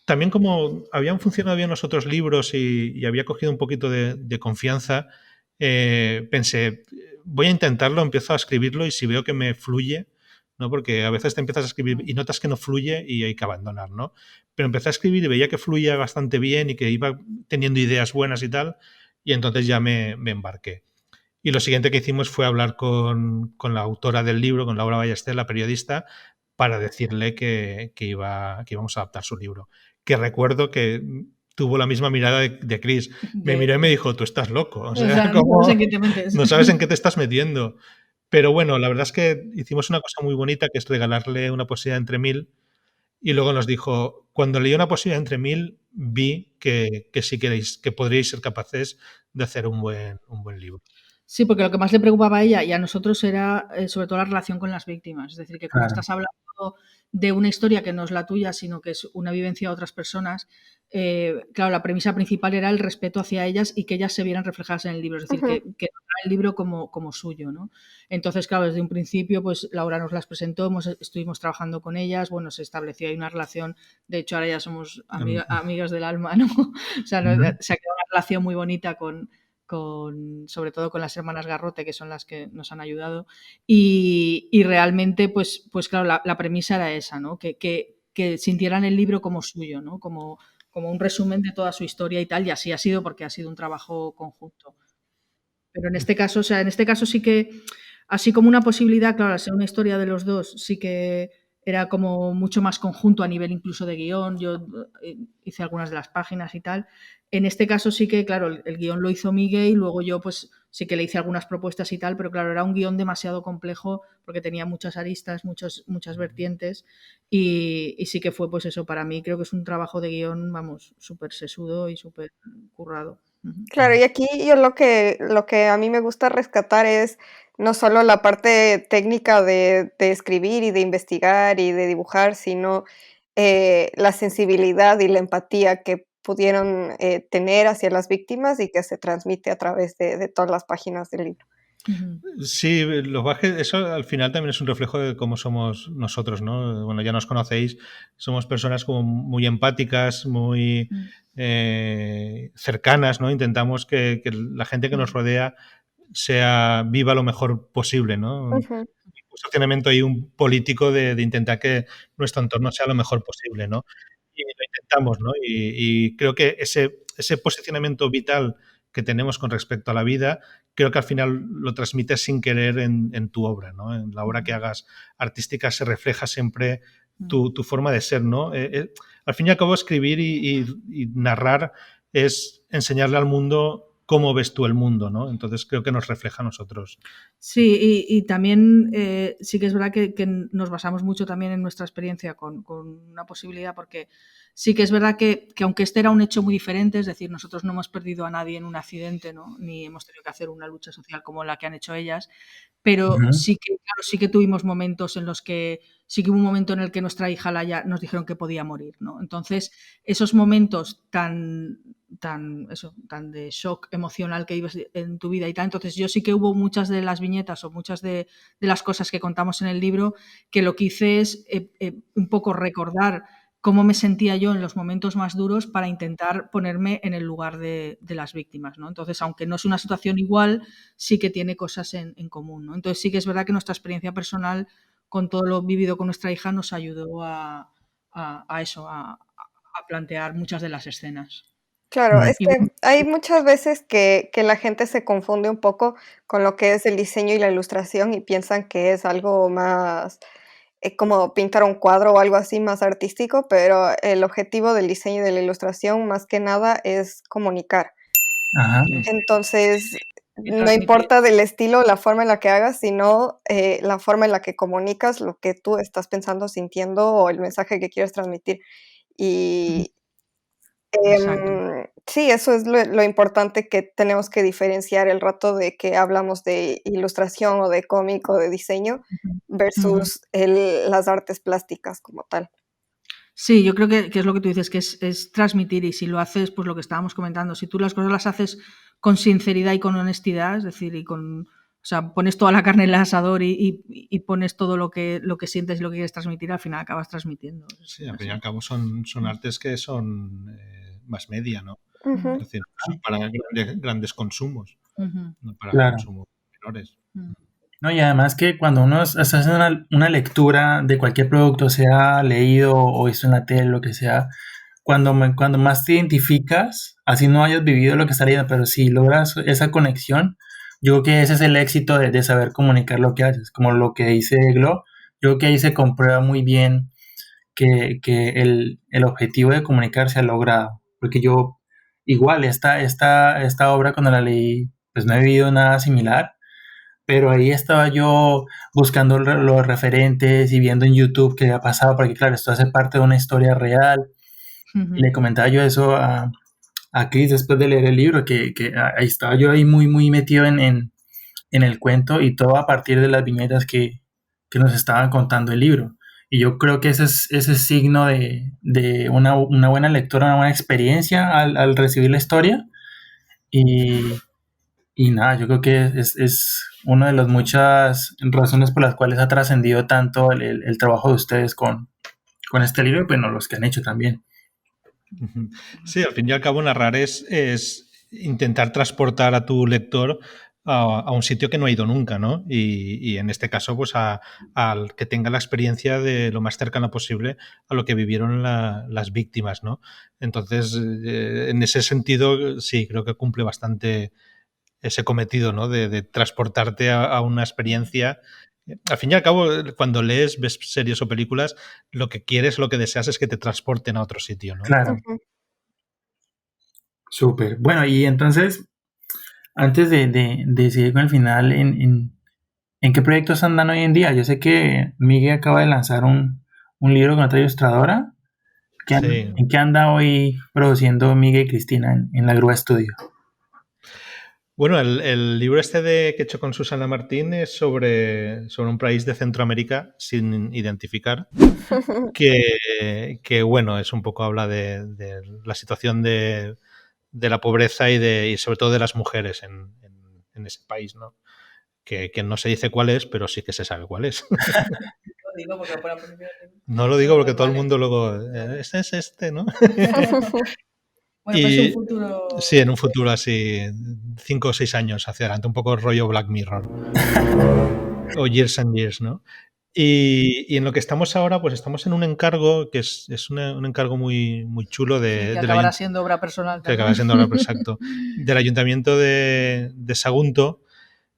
también como habían funcionado bien los otros libros y había cogido un poquito de confianza, pensé, voy a intentarlo, empiezo a escribirlo y si veo que me fluye, ¿no? Porque a veces te empiezas a escribir y notas que no fluye y hay que abandonar, ¿no? Pero empecé a escribir y veía que fluía bastante bien y que iba teniendo ideas buenas y tal, y entonces ya me embarqué. Y lo siguiente que hicimos fue hablar con la autora del libro, con Laura Ballester, la periodista, para decirle que íbamos a adaptar su libro. Que recuerdo que tuvo la misma mirada de Chris. Me miró y me dijo, tú estás loco. O sea, no sabes en qué te metes. No sabes en qué te estás metiendo. Pero bueno, la verdad es que hicimos una cosa muy bonita, que es regalarle una poesía entre 1000 y luego nos dijo, cuando leí Una posibilidad entre mil, vi que sí que podríais ser capaces de hacer un buen libro. Sí, porque lo que más le preocupaba a ella y a nosotros era sobre todo la relación con las víctimas. Es decir, que como Claro. estás hablando de una historia que no es la tuya, sino que es una vivencia de otras personas, claro, la premisa principal era el respeto hacia ellas y que ellas se vieran reflejadas en el libro, es decir, que el libro como suyo, ¿no? Entonces, claro, desde un principio, pues Laura nos las presentó, estuvimos trabajando con ellas, bueno, se estableció ahí una relación, de hecho ahora ya somos amigas del alma, ¿no? O sea, se ha quedado una relación muy bonita sobre todo con las hermanas Garrote, que son las que nos han ayudado, y realmente, pues claro, la premisa era esa, ¿no? Que sintieran el libro como suyo, ¿no? Como un resumen de toda su historia y tal, y así ha sido porque ha sido un trabajo conjunto. Pero en este caso, sí que, así como una posibilidad, claro, al ser una historia de los dos, sí que era como mucho más conjunto a nivel incluso de guión. Yo hice algunas de las páginas y tal. En este caso sí que, claro, el guión lo hizo Miguel y luego yo pues sí que le hice algunas propuestas y tal, pero claro, era un guión demasiado complejo porque tenía muchas aristas, muchas vertientes y sí que fue pues eso, para mí creo que es un trabajo de guión, vamos, súper sesudo y súper currado. Claro, y aquí yo lo que a mí me gusta rescatar es no solo la parte técnica de escribir y de investigar y de dibujar, sino la sensibilidad y la empatía que pudieron tener hacia las víctimas y que se transmite a través de todas las páginas del libro. Sí, eso al final también es un reflejo de cómo somos nosotros, ¿no? Bueno, ya nos conocéis, somos personas como muy empáticas, muy cercanas, ¿no? Intentamos que la gente que nos rodea viva lo mejor posible, ¿no? Un posicionamiento ahí un político de intentar que nuestro entorno sea lo mejor posible, ¿no? Y lo intentamos, ¿no? Y creo que ese posicionamiento vital que tenemos con respecto a la vida, creo que al final lo transmites sin querer en tu obra, ¿no? En la obra que hagas artística se refleja siempre tu forma de ser, ¿no? Al fin y al cabo, escribir y narrar es enseñarle al mundo cómo ves tú el mundo, ¿no? Entonces creo que nos refleja a nosotros. Sí, y también sí que es verdad que nos basamos mucho también en nuestra experiencia con una posibilidad, porque sí que es verdad que aunque este era un hecho muy diferente, es decir, nosotros no hemos perdido a nadie en un accidente, ¿no? Ni hemos tenido que hacer una lucha social como la que han hecho ellas, pero sí que tuvimos momentos en los que sí que hubo un momento en el que nuestra hija Laia nos dijeron que podía morir, ¿no? Entonces, esos momentos tan de shock emocional que ibas en tu vida y tal. Entonces yo sí que hubo muchas de las viñetas o muchas de las cosas que contamos en el libro que lo que hice es un poco recordar cómo me sentía yo en los momentos más duros para intentar ponerme en el lugar de las víctimas, ¿no? Entonces, aunque no es una situación igual, sí que tiene cosas en común, ¿no? Entonces sí que es verdad que nuestra experiencia personal con todo lo vivido con nuestra hija nos ayudó a plantear muchas de las escenas. Claro, es Y que bueno, hay muchas veces que la gente se confunde un poco con lo que es el diseño y la ilustración y piensan que es algo más como pintar un cuadro o algo así más artístico, pero el objetivo del diseño y de la ilustración más que nada es comunicar. Ajá. Entonces, y no transmitir. importa del estilo o la forma en la que hagas, sino la forma en la que comunicas lo que tú estás pensando, sintiendo o el mensaje que quieres transmitir. Y Exacto. sí, eso es lo importante que tenemos que diferenciar el rato de que hablamos de ilustración o de cómic o de diseño versus las artes plásticas como tal. Sí, yo creo que es lo que tú dices, que es transmitir, y si lo haces, pues lo que estábamos comentando, si tú las cosas las haces con sinceridad y con honestidad, es decir, o sea, pones toda la carne en el asador y pones todo lo que sientes y lo que quieres transmitir, al final acabas transmitiendo. Sí, al fin y al cabo son artes que son más media, ¿no? Ujú. Es decir, son para grandes consumos, no para Claro. consumos menores. No, y además que cuando uno está haciendo una lectura de cualquier producto, sea leído o visto en la tele, lo que sea, cuando más te identificas, así no hayas vivido lo que está leyendo, pero si logras esa conexión, yo creo que ese es el éxito de saber comunicar lo que haces, como lo que dice Glo. Yo creo que ahí se comprueba muy bien que el objetivo de comunicar se ha logrado, porque yo igual esta obra cuando la leí, pues no he vivido nada similar, pero ahí estaba yo buscando los referentes y viendo en YouTube qué había pasado, porque claro, esto hace parte de una historia real, Ujú. Y le comentaba yo eso a Chris después de leer el libro, que ahí estaba yo ahí muy, muy metido en el cuento y todo a partir de las viñetas que nos estaban contando el libro. Y yo creo que ese es signo de una buena lectura, una buena experiencia al recibir la historia. Y nada, yo creo que es una de las muchas razones por las cuales ha trascendido tanto el trabajo de ustedes con este libro y bueno, los que han hecho también. Sí, al fin y al cabo narrar es intentar transportar a tu lector a un sitio que no ha ido nunca, ¿no? Y en este caso, pues al que tenga la experiencia de lo más cercana posible a lo que vivieron las víctimas, ¿no? Entonces, en ese sentido, sí, creo que cumple bastante ese cometido, ¿no? De transportarte a una experiencia. Al fin y al cabo, cuando lees, ves series o películas, lo que quieres, lo que deseas es que te transporten a otro sitio, ¿no? Claro, Ujú. súper. Bueno, y entonces, antes de seguir con el final, ¿en qué proyectos andan hoy en día? Yo sé que Miguel acaba de lanzar un libro con otra ilustradora. Sí. ¿En qué anda hoy produciendo Miguel y Cristina en la Grúa Estudio? Bueno, el libro este que he hecho con Susana Martín es sobre un país de Centroamérica sin identificar, que bueno, es un poco habla de la situación de la pobreza y sobre todo de las mujeres en ese país, ¿no? Que no se dice cuál es, pero sí que se sabe cuál es. No lo digo porque todo el mundo luego, este es este, ¿no? Bueno, pues un Y futuro. sí, en un futuro así, 5 o 6 años hacia adelante, un poco rollo Black Mirror o Years and Years, ¿no? Y en lo que estamos ahora, pues estamos en un encargo que es un encargo muy, muy chulo Sí, que del acabará siendo obra personal que acaba también. siendo ahora, exacto, del ayuntamiento de Sagunto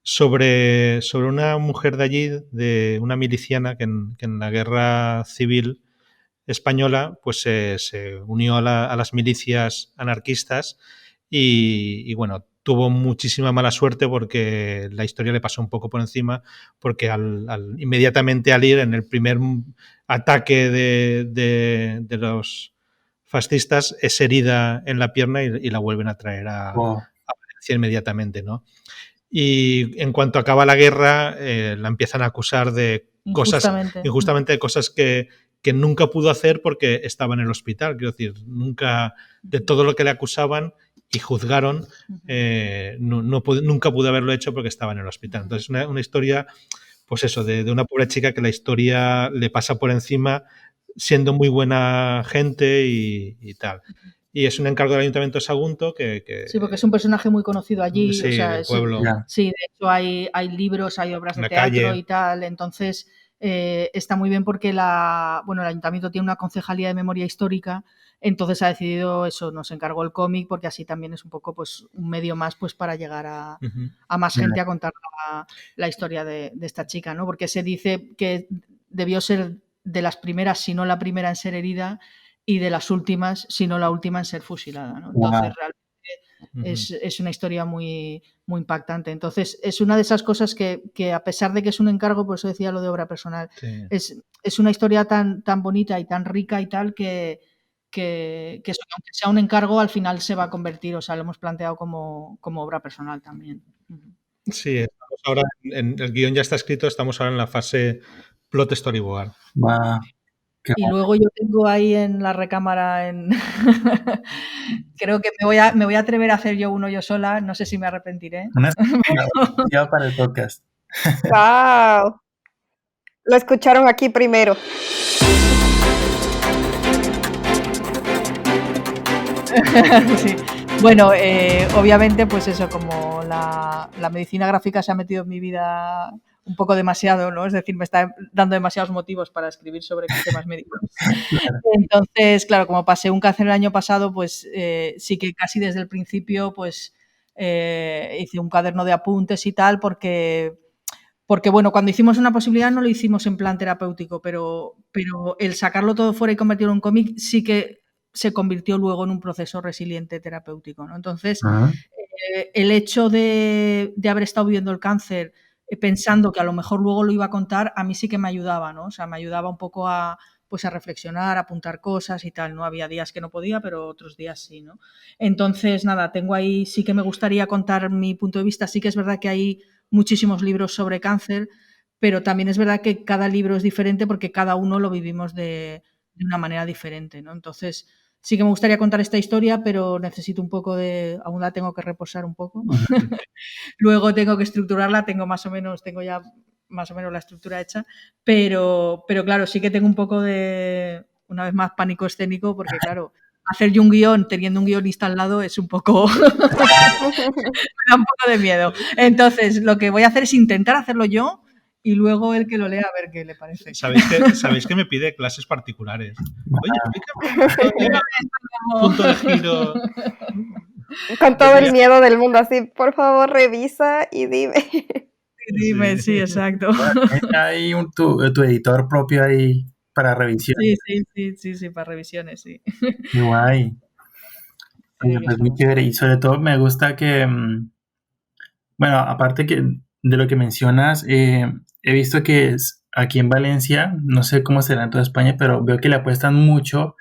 sobre una mujer de allí, de una miliciana que en la guerra civil española pues se unió a las milicias anarquistas bueno, tuvo muchísima mala suerte porque la historia le pasó un poco por encima porque inmediatamente al ir en el primer ataque de los fascistas es herida en la pierna y la vuelven a traer a Valencia inmediatamente, ¿no? Y en cuanto acaba la guerra, la empiezan a acusar de injustamente de cosas que nunca pudo hacer porque estaba en el hospital. Quiero decir, nunca, de todo lo que le acusaban y juzgaron, nunca pudo haberlo hecho porque estaba en el hospital. Entonces, una historia, pues eso, de una pobre chica que la historia le pasa por encima siendo muy buena gente y tal. Y es un encargo del Ayuntamiento de Sagunto que Sí, porque es un personaje muy conocido allí, sí, o sea, del pueblo. sí, de hecho hay libros, hay obras de Una teatro calle. y tal, entonces está muy bien porque el ayuntamiento tiene una concejalía de memoria histórica, entonces ha decidido eso, nos encargó el cómic porque así también es un poco pues un medio más pues para llegar a más gente a contar la historia de esta chica, ¿no? Porque se dice que debió ser de las primeras, si no la primera en ser herida, y de las últimas, si no la última en ser fusilada, ¿no? Entonces realmente es una historia muy, muy impactante. Entonces, es una de esas cosas que a pesar de que es un encargo, por eso decía lo de obra personal, Sí. es una historia tan bonita y tan rica y tal que aunque sea un encargo, al final se va a convertir, o sea, lo hemos planteado como obra personal también. Sí, estamos ahora el guión ya está escrito, estamos ahora en la fase plot storyboard. Y luego yo tengo ahí en la recámara, creo que me voy a atrever a hacer yo uno yo sola, no sé si me arrepentiré. Ya para el podcast. ¡Wow! Lo escucharon aquí primero. Sí. Bueno, obviamente, pues eso, como la medicina gráfica se ha metido en mi vida un poco demasiado, ¿no? Es decir, me está dando demasiados motivos para escribir sobre temas médicos. Entonces, claro, como pasé un cáncer el año pasado, pues sí que casi desde el principio, pues hice un cuaderno de apuntes y tal, porque bueno, cuando hicimos una posibilidad no lo hicimos en plan terapéutico, pero el sacarlo todo fuera y convertirlo en un cómic sí que se convirtió luego en un proceso resiliente terapéutico, ¿no? Entonces, el hecho de haber estado viviendo el cáncer pensando que a lo mejor luego lo iba a contar, a mí sí que me ayudaba, ¿no? O sea, me ayudaba un poco a pues a reflexionar, a apuntar cosas y tal, ¿no? Había días que no podía, pero otros días sí, ¿no? Entonces, nada, tengo ahí, sí que me gustaría contar mi punto de vista. Sí que es verdad que hay muchísimos libros sobre cáncer, pero también es verdad que cada libro es diferente porque cada uno lo vivimos de una manera diferente, ¿no? Entonces, sí que me gustaría contar esta historia, pero necesito un poco aún la tengo que reposar un poco. Luego tengo que estructurarla, tengo ya más o menos la estructura hecha, pero claro, sí que tengo un poco de, una vez más, pánico escénico, porque claro, hacer yo un guión teniendo un guionista al lado es un poco... me da un poco de miedo. Entonces, lo que voy a hacer es intentar hacerlo yo y luego el que lo lea a ver qué le parece. ¿Sabéis que me pide clases particulares? Oye, explícame punto de giro. Con todo el miedo del mundo, así, por favor, revisa y dime. Dime, sí, exacto. Hay tu editor propio ahí para revisión. Sí, para revisiones, sí. Qué guay. Oye, pues muy chévere. Y sobre todo me gusta que, bueno, aparte que de lo que mencionas, he visto que aquí en Valencia, no sé cómo será en toda España, pero veo que le apuestan mucho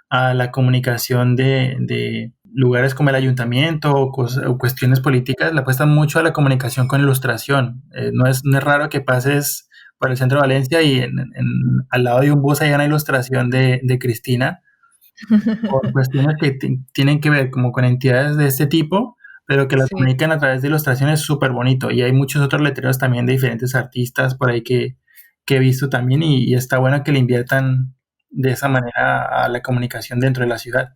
a la comunicación de lugares como el ayuntamiento o cuestiones políticas, le apuestan mucho a la comunicación con ilustración. No es raro que pases por el centro de Valencia y al lado de un bus hay una ilustración de Cristina, por cuestiones que tienen que ver como con entidades de este tipo, pero que las comunican a través de ilustraciones súper bonito. Y hay muchos otros letreros también de diferentes artistas por ahí que he visto también y está bueno que le inviertan de esa manera a la comunicación dentro de la ciudad.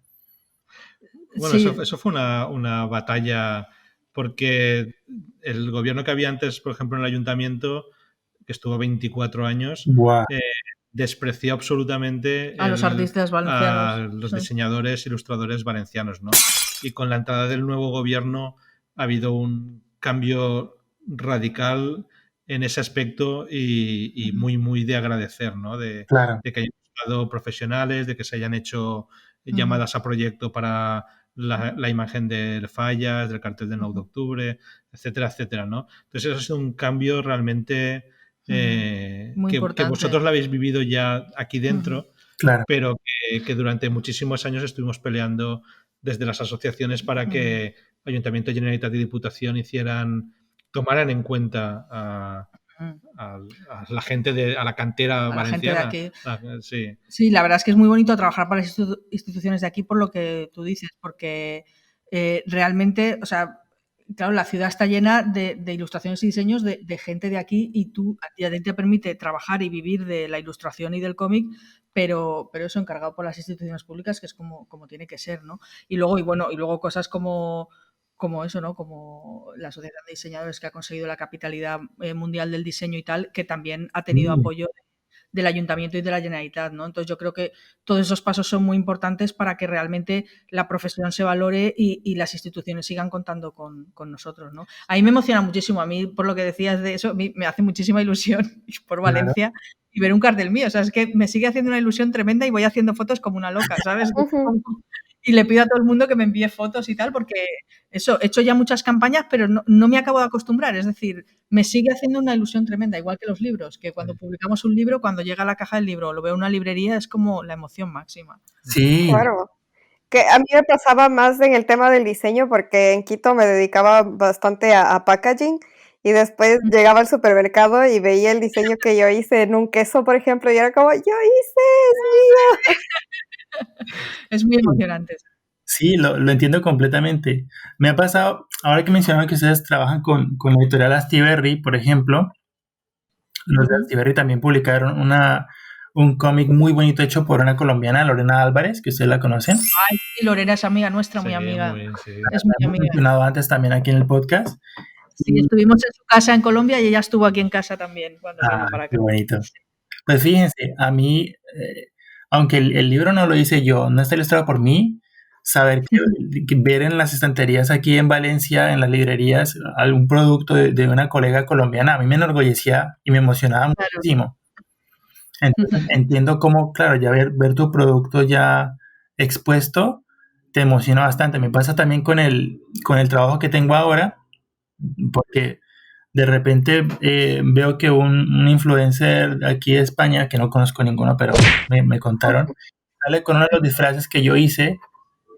Bueno, eso fue una batalla porque el gobierno que había antes, por ejemplo, en el ayuntamiento, que estuvo 24 años, despreció absolutamente a los artistas valencianos, a los diseñadores, ilustradores valencianos, ¿no? Y con la entrada del nuevo gobierno ha habido un cambio radical en ese aspecto y muy, muy de agradecer, ¿no? De que hayan buscado profesionales, de que se hayan hecho llamadas a proyecto para la imagen del Fallas, del cartel del 9 de octubre, etcétera, etcétera, ¿no? Entonces eso ha sido un cambio realmente que vosotros lo habéis vivido ya aquí dentro, pero que durante muchísimos años estuvimos peleando desde las asociaciones para que Ayuntamiento, Generalitat y Diputación tomaran en cuenta a la gente a la cantera valenciana. La gente de aquí. Sí, la verdad es que es muy bonito trabajar para las instituciones de aquí por lo que tú dices, porque realmente, o sea, claro, la ciudad está llena de ilustraciones y diseños de gente de aquí y a ti te permite trabajar y vivir de la ilustración y del cómic, pero eso encargado por las instituciones públicas, que es como tiene que ser, ¿no? Y luego cosas como eso, ¿no? Como la Asociación de Diseñadores que ha conseguido la capitalidad mundial del diseño y tal, que también ha tenido apoyo del Ayuntamiento y de la Generalitat, ¿no? Entonces yo creo que todos esos pasos son muy importantes para que realmente la profesión se valore y las instituciones sigan contando con nosotros, ¿no? A mí me emociona muchísimo, a mí por lo que decías de eso, me hace muchísima ilusión ir por Valencia y ver un cartel mío, o sea, es que me sigue haciendo una ilusión tremenda y voy haciendo fotos como una loca, ¿sabes? Y le pido a todo el mundo que me envíe fotos y tal, porque eso, he hecho ya muchas campañas, pero no me acabo de acostumbrar. Es decir, me sigue haciendo una ilusión tremenda, igual que los libros, que cuando publicamos un libro, cuando llega a la caja del libro, lo veo en una librería, es como la emoción máxima. Sí. Claro. Que a mí me pasaba más en el tema del diseño, porque en Quito me dedicaba bastante a packaging, y después llegaba al supermercado y veía el diseño que yo hice en un queso, por ejemplo, y era como, yo hice, es mío. Es muy emocionante. Sí, lo entiendo completamente. Me ha pasado, ahora que mencionaron que ustedes trabajan con la editorial Astiberri, por ejemplo, los de Astiberri también publicaron un cómic muy bonito hecho por una colombiana, Lorena Álvarez, que ustedes la conocen. Ay, sí, Lorena es amiga nuestra, muy amiga. Es muy amiga. Mencionado antes también aquí en el podcast. Sí, estuvimos en su casa en Colombia y ella estuvo aquí en casa también cuando vino para acá. Qué bonito. Pues fíjense, a mí, aunque el libro no lo hice yo, no está ilustrado por mí, saber que ver en las estanterías aquí en Valencia, en las librerías, algún producto de una colega colombiana, a mí me enorgullecía y me emocionaba muchísimo. Entonces entiendo cómo, claro, ya ver tu producto ya expuesto te emociona bastante. Me pasa también con el trabajo que tengo ahora, porque de repente veo que un influencer de aquí de España, que no conozco ninguno, pero me contaron, sale con uno de los disfraces que yo hice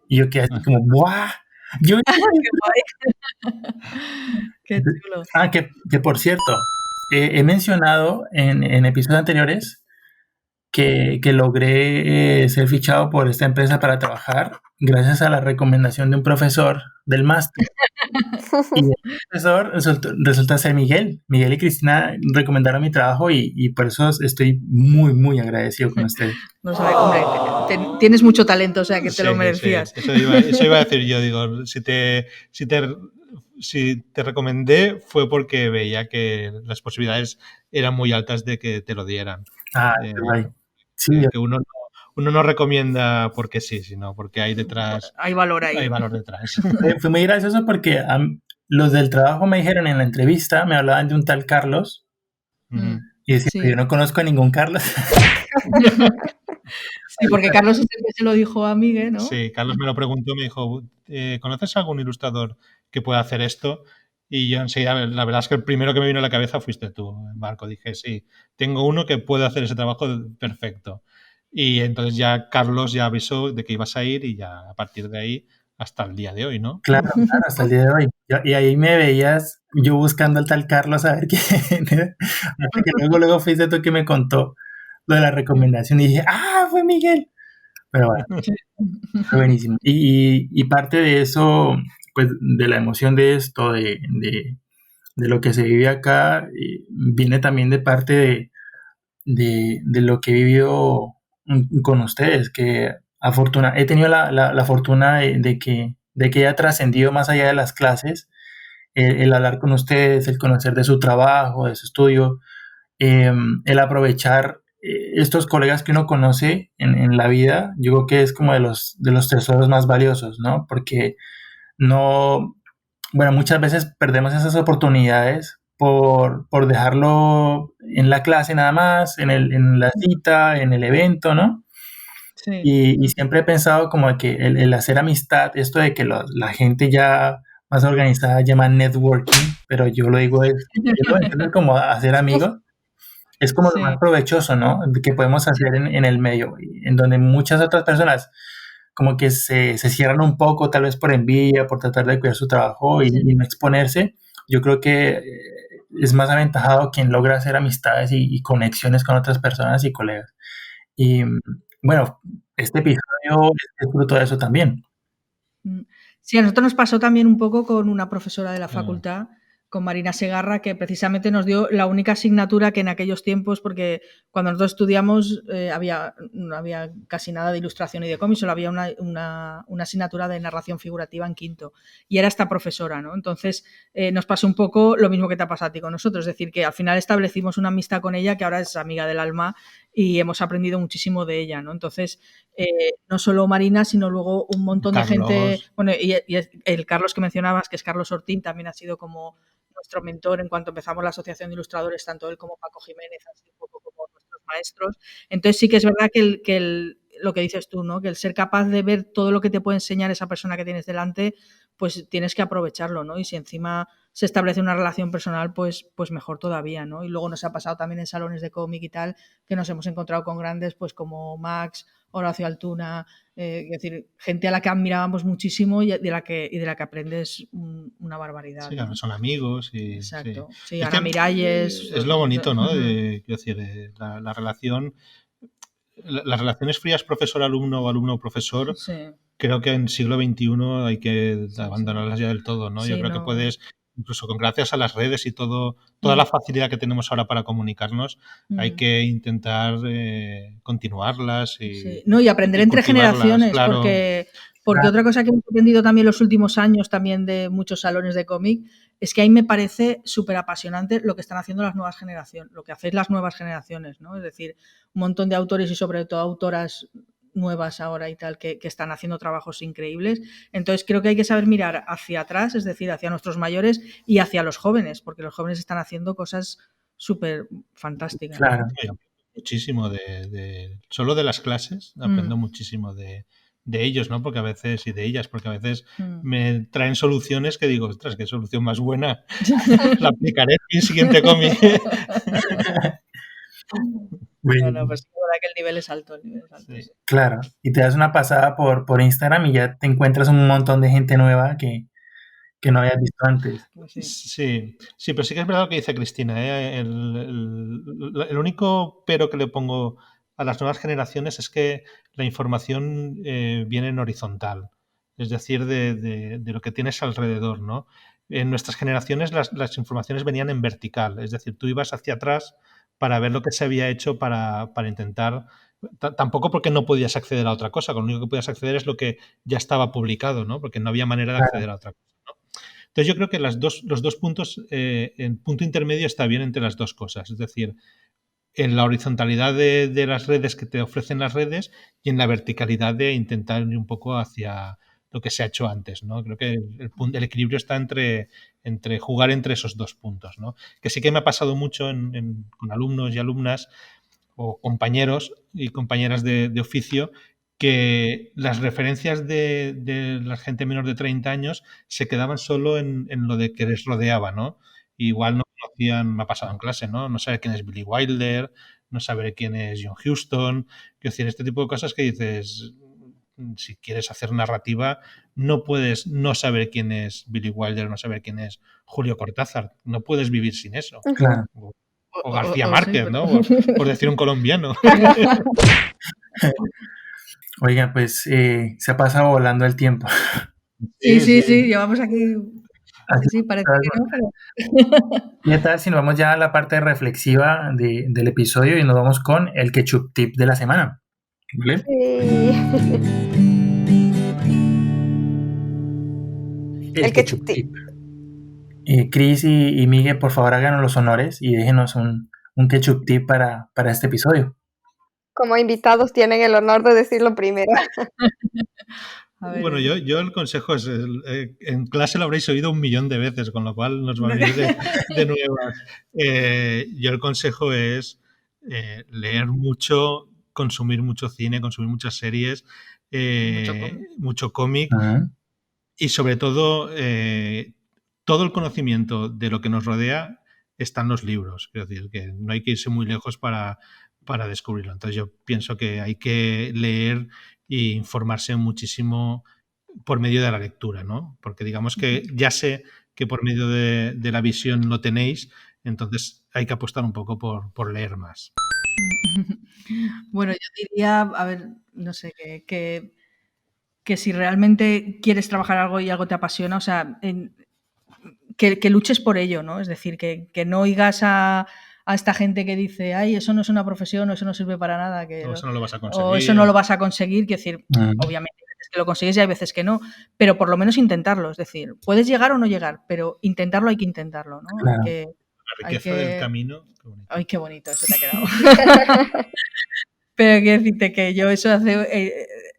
y yo quedé así como, ¡buah! Yo hice Qué guay. Qué chulo. que por cierto, he mencionado en episodios anteriores que logré ser fichado por esta empresa para trabajar gracias a la recomendación de un profesor del máster. Y el profesor resulta ser Miguel. Miguel y Cristina recomendaron mi trabajo y por eso estoy muy, muy agradecido con ustedes. No sabe, hombre, tienes mucho talento, o sea que te lo Sí, merecías. sí. Eso iba a decir yo, digo, si te recomendé fue porque veía que las posibilidades eran muy altas de que te lo dieran. Qué guay. Sí, Que uno no recomienda porque sí, sino porque hay detrás. Hay valor ahí. Hay valor detrás. fue muy gracioso porque los del trabajo me dijeron en la entrevista, me hablaban de un tal Carlos y decía, Sí. yo no conozco a ningún Carlos. Sí, porque Carlos es el que se lo dijo a Miguel, ¿no? Sí, Carlos me lo preguntó, me dijo, ¿conoces algún ilustrador que pueda hacer esto? Y yo enseguida, la verdad es que el primero que me vino a la cabeza fuiste tú, Marco. Dije, sí, tengo uno que puede hacer ese trabajo perfecto. Y entonces ya Carlos ya avisó de que ibas a ir y ya a partir de ahí hasta el día de hoy, ¿no? Claro, hasta el día de hoy. Y ahí me veías yo buscando al tal Carlos a ver quién era. Hasta que luego fuiste tú que me contó lo de la recomendación y dije, fue Miguel. Pero bueno, fue buenísimo. Y parte de eso, pues de la emoción de esto, de lo que se vive acá, viene también de parte de lo que he vivido con ustedes, que he tenido la fortuna de que haya trascendido más allá de las clases, el hablar con ustedes, el conocer de su trabajo, de su estudio, el aprovechar estos colegas que uno conoce en la vida, yo creo que es como de los tesoros más valiosos, ¿no? Porque muchas veces perdemos esas oportunidades por dejarlo en la clase nada más, en la cita, en el evento, ¿no? Sí. Y siempre he pensado como que el hacer amistad, esto de que la gente ya más organizada llama networking, pero yo lo digo yo lo entiendo como hacer amigos, es como lo más provechoso, ¿no? Que podemos hacer en el medio, en donde muchas otras personas como que se cierran un poco, tal vez por envidia, por tratar de cuidar su trabajo y no exponerse. Yo creo que es más aventajado quien logra hacer amistades y conexiones con otras personas y colegas. Y bueno, este episodio es fruto de eso también. Sí, a nosotros nos pasó también un poco con una profesora de la facultad, con Marina Segarra, que precisamente nos dio la única asignatura que en aquellos tiempos, porque cuando nosotros estudiamos no había casi nada de ilustración y de cómics, solo había una asignatura de narración figurativa en quinto, y era esta profesora, ¿no? Entonces nos pasó un poco lo mismo que te ha pasado a ti con nosotros, es decir, que al final establecimos una amistad con ella que ahora es amiga del alma y hemos aprendido muchísimo de ella, ¿no? Entonces, no solo Marina, sino luego un montón de gente, bueno, y el Carlos que mencionabas, que es Carlos Ortín, también ha sido como nuestro mentor en cuanto empezamos la Asociación de Ilustradores, tanto él como Paco Jiménez han sido un poco como nuestros maestros. Entonces sí que es verdad que lo que dices tú, ¿no? Que el ser capaz de ver todo lo que te puede enseñar esa persona que tienes delante, pues tienes que aprovecharlo, ¿no? Y si encima se establece una relación personal, pues mejor todavía, ¿no? Y luego nos ha pasado también en salones de cómic y tal, que nos hemos encontrado con grandes, pues como Max, Horacio Altuna, es decir, gente a la que admirábamos muchísimo y de la que aprendes una barbaridad. Sí, ¿no? son amigos. Exacto. Sí, Ana Miralles. Es lo bonito, ¿no? Quiero decir, la relación. Las relaciones frías profesor-alumno o alumno-profesor, creo que en siglo XXI hay que abandonarlas ya del todo, ¿no? Yo creo que puedes, incluso gracias a las redes y toda la facilidad que tenemos ahora para comunicarnos, hay que intentar continuarlas y aprender entre generaciones, claro. Porque otra cosa que hemos aprendido también los últimos años también de muchos salones de cómic es que ahí me parece súper apasionante lo que están haciendo las nuevas generaciones, lo que hacéis las nuevas generaciones, ¿no? Es decir, un montón de autores y sobre todo autoras nuevas ahora y tal que están haciendo trabajos increíbles. Entonces creo que hay que saber mirar hacia atrás, es decir, hacia nuestros mayores y hacia los jóvenes, porque los jóvenes están haciendo cosas súper fantásticas. Claro. Muchísimo solo de las clases, aprendo muchísimo de de ellos, ¿no? Porque a veces, y de ellas, porque a veces me traen soluciones que digo, ostras, qué solución más buena, la aplicaré en mi siguiente cómic. Bueno, pues la verdad que el nivel es alto, Sí. sí. Claro, y te das una pasada por Instagram y ya te encuentras un montón de gente nueva que no habías visto antes. Pues sí. Sí, pero sí que es verdad lo que dice Cristina, ¿eh? El único pero que le pongo a las nuevas generaciones es que la información viene en horizontal, es decir, de lo que tienes alrededor, ¿no? En nuestras generaciones las informaciones venían en vertical, es decir, tú ibas hacia atrás para ver lo que se había hecho para intentar... Tampoco porque no podías acceder a otra cosa, con lo único que podías acceder es lo que ya estaba publicado, ¿no? Porque no había manera de acceder a otra cosa, ¿no? Entonces yo creo que los dos puntos, el punto intermedio está bien entre las dos cosas, es decir, en la horizontalidad de las redes que te ofrecen las redes y en la verticalidad de intentar ir un poco hacia lo que se ha hecho antes, ¿no? Creo que el equilibrio está entre jugar entre esos dos puntos, ¿no? Que sí que me ha pasado mucho con alumnos y alumnas o compañeros y compañeras de oficio que las referencias de la gente menor de 30 años se quedaban solo en lo de que les rodeaba, ¿no? Igual no conocían, me ha pasado en clase, ¿no? No saber quién es Billy Wilder, no saber quién es John Huston, quiero decir, este tipo de cosas que dices, si quieres hacer narrativa, no puedes no saber quién es Billy Wilder, no saber quién es Julio Cortázar, no puedes vivir sin eso. Claro. O García sí, Márquez, pero- ¿no? Por decir un colombiano. Oiga, pues se ha pasado volando el tiempo. Sí, llevamos aquí... Así Sí, parece que, que no, pero... ¿qué tal si nos vamos ya a la parte reflexiva del episodio y nos vamos con el ketchup tip de la semana? ¿Vale? Sí. El ketchup tip. Chris y Miguel, por favor, háganos los honores y déjenos un ketchup tip para este episodio. Como invitados tienen el honor de decirlo primero. A ver, Bueno, yo el consejo es, en clase lo habréis oído 1.000.000 de veces, con lo cual nos va a venir de nuevas. Yo el consejo es leer mucho, consumir mucho cine, consumir muchas series, mucho cómic Ujú. y sobre todo todo el conocimiento de lo que nos rodea está en los libros. Es decir, que no hay que irse muy lejos para descubrirlo. Entonces yo pienso que hay que leer e informarse muchísimo por medio de la lectura, ¿no? Porque digamos que ya sé que por medio de la visión lo tenéis, entonces hay que apostar un poco por leer más. Bueno, yo diría, a ver, no sé, que si realmente quieres trabajar algo y algo te apasiona, o sea, que luches por ello, ¿no? Es decir, que no oigas a esta gente que dice, ay, eso no es una profesión o eso no sirve para nada, O eso no lo vas a conseguir. o eso no lo vas a conseguir, quiero decir, obviamente hay veces que lo consigues y hay veces que no, pero por lo menos intentarlo, es decir, puedes llegar o no llegar, pero intentarlo hay que intentarlo, ¿no? Claro. La riqueza del camino. Qué bonito. Ay, qué bonito, eso te ha quedado. Pero quiero decirte que yo eso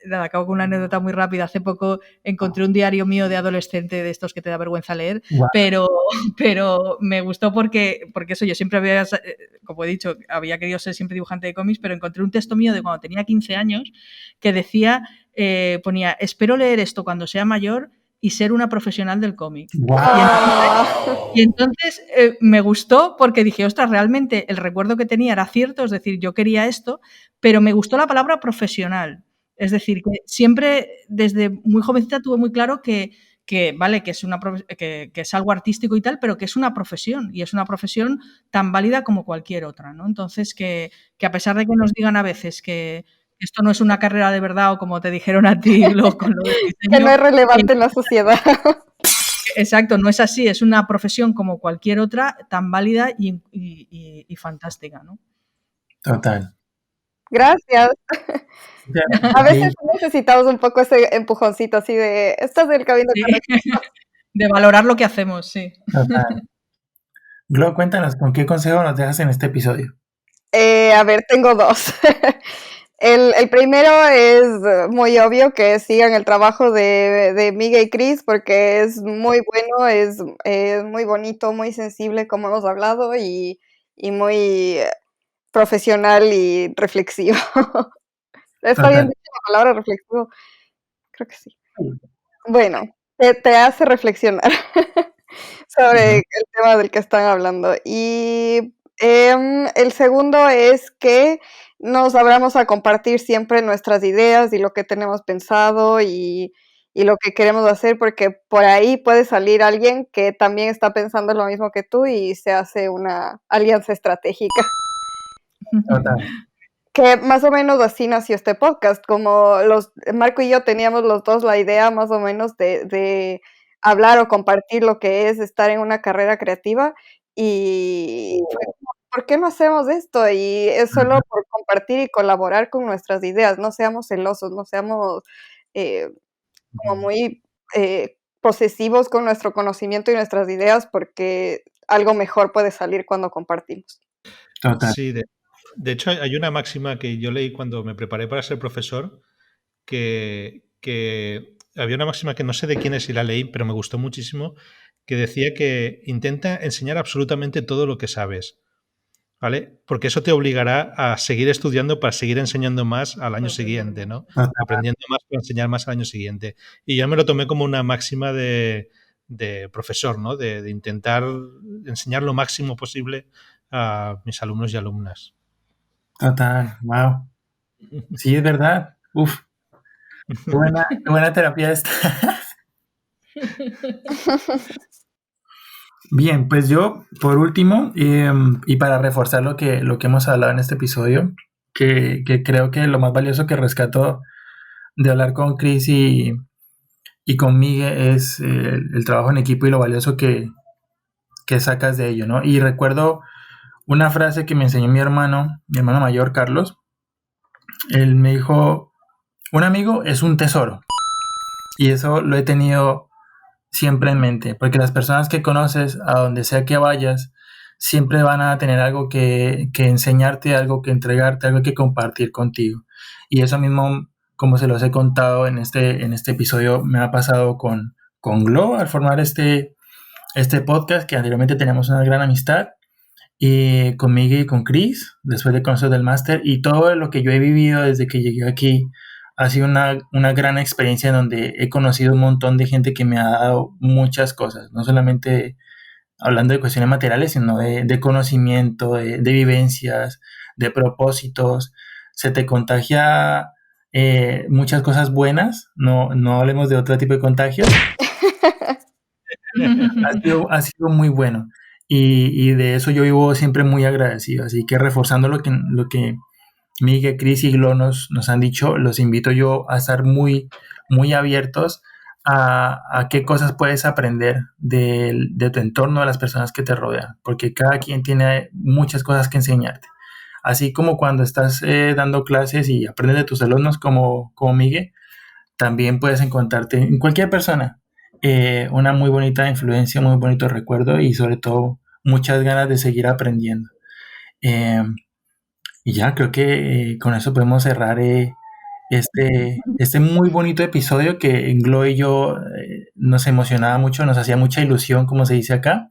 nada, acabo con una anécdota muy rápida. Hace poco encontré un diario mío de adolescente de estos que te da vergüenza leer, Wow. pero me gustó porque eso, yo siempre había, como he dicho, había querido ser siempre dibujante de cómics, pero encontré un texto mío de cuando tenía 15 años que decía, ponía, espero leer esto cuando sea mayor y ser una profesional del cómic. Wow. Y entonces me gustó porque dije, ostras, realmente el recuerdo que tenía era cierto, es decir, yo quería esto, pero me gustó la palabra profesional. Es decir, que siempre desde muy jovencita tuve muy claro que vale, que es algo artístico y tal, pero que es una profesión y es una profesión tan válida como cualquier otra, ¿no? Entonces, que a pesar de que nos digan a veces que esto no es una carrera de verdad o como te dijeron a ti con lo del diseño, que no es relevante en la sociedad. Exacto, no es así, es una profesión como cualquier otra, tan válida y fantástica, ¿no? Total. Gracias. Ya, A veces necesitamos un poco ese empujoncito así de, estás del camino correcto. De valorar lo que hacemos, sí. Total. Glo, cuéntanos, ¿con qué consejo nos dejas en este episodio? A ver, tengo dos. El primero es muy obvio que sigan el trabajo de Miguel y Chris porque es muy bueno, es muy bonito, muy sensible como hemos hablado y muy profesional y reflexivo. Está bien dicho la palabra reflexivo. creo que sí. Bueno, te hace reflexionar sobre el tema del que están hablando. Y el segundo es que nos abramos a compartir siempre nuestras ideas y lo que tenemos pensado y lo que queremos hacer, porque por ahí puede salir alguien que también está pensando lo mismo que tú y se hace una alianza estratégica. Total. Que más o menos así nació este podcast, como Marco y yo teníamos los dos la idea más o menos de hablar o compartir lo que es estar en una carrera creativa y fue como, ¿por qué no hacemos esto? Y es solo por compartir y colaborar con nuestras ideas, no seamos celosos, no seamos como muy posesivos con nuestro conocimiento y nuestras ideas, porque algo mejor puede salir cuando compartimos. Total. Sí, de hecho hay una máxima que yo leí cuando me preparé para ser profesor, que había una máxima que no sé de quién es y la leí, pero me gustó muchísimo, que decía que intenta enseñar absolutamente todo lo que sabes, ¿vale? Porque eso te obligará a seguir estudiando para seguir enseñando más al año siguiente, ¿no? Total. Aprendiendo más para enseñar más al año siguiente. Y yo me lo tomé como una máxima de profesor, ¿no? De intentar enseñar lo máximo posible a mis alumnos y alumnas. Total, wow. Sí, es verdad. Uf, qué buena terapia esta. Bien, pues yo, por último, y para reforzar lo que hemos hablado en este episodio, que creo que lo más valioso que rescato de hablar con Chris y con Miguel es el trabajo en equipo y lo valioso que sacas de ello, ¿no? Y recuerdo una frase que me enseñó mi hermano mayor, Carlos. Él me dijo, un amigo es un tesoro. Y eso lo he tenido siempre en mente, porque las personas que conoces, a donde sea que vayas, siempre van a tener algo que enseñarte, algo que entregarte, algo que compartir contigo. Y eso mismo, como se los he contado en este episodio, me ha pasado con Glo al formar este podcast, que anteriormente teníamos una gran amistad, y con Miguel y con Chris, después de conocer del máster, y todo lo que yo he vivido desde que llegué aquí ha sido una gran experiencia en donde he conocido un montón de gente que me ha dado muchas cosas, no solamente hablando de cuestiones materiales, sino de conocimiento, de vivencias, de propósitos. Se te contagia muchas cosas buenas, no hablemos de otro tipo de contagios. Ha sido muy bueno. Y de eso yo vivo siempre muy agradecido. Así que reforzando lo que Miguel, Chris y Glo nos han dicho, los invito yo a estar muy, muy abiertos a qué cosas puedes aprender de tu entorno, de las personas que te rodean, porque cada quien tiene muchas cosas que enseñarte. Así como cuando estás dando clases y aprendes de tus alumnos como Miguel, también puedes encontrarte en cualquier persona una muy bonita influencia, muy bonito recuerdo y sobre todo muchas ganas de seguir aprendiendo. Y ya creo que con eso podemos cerrar este muy bonito episodio que Glo y yo nos emocionaba mucho, nos hacía mucha ilusión, como se dice acá.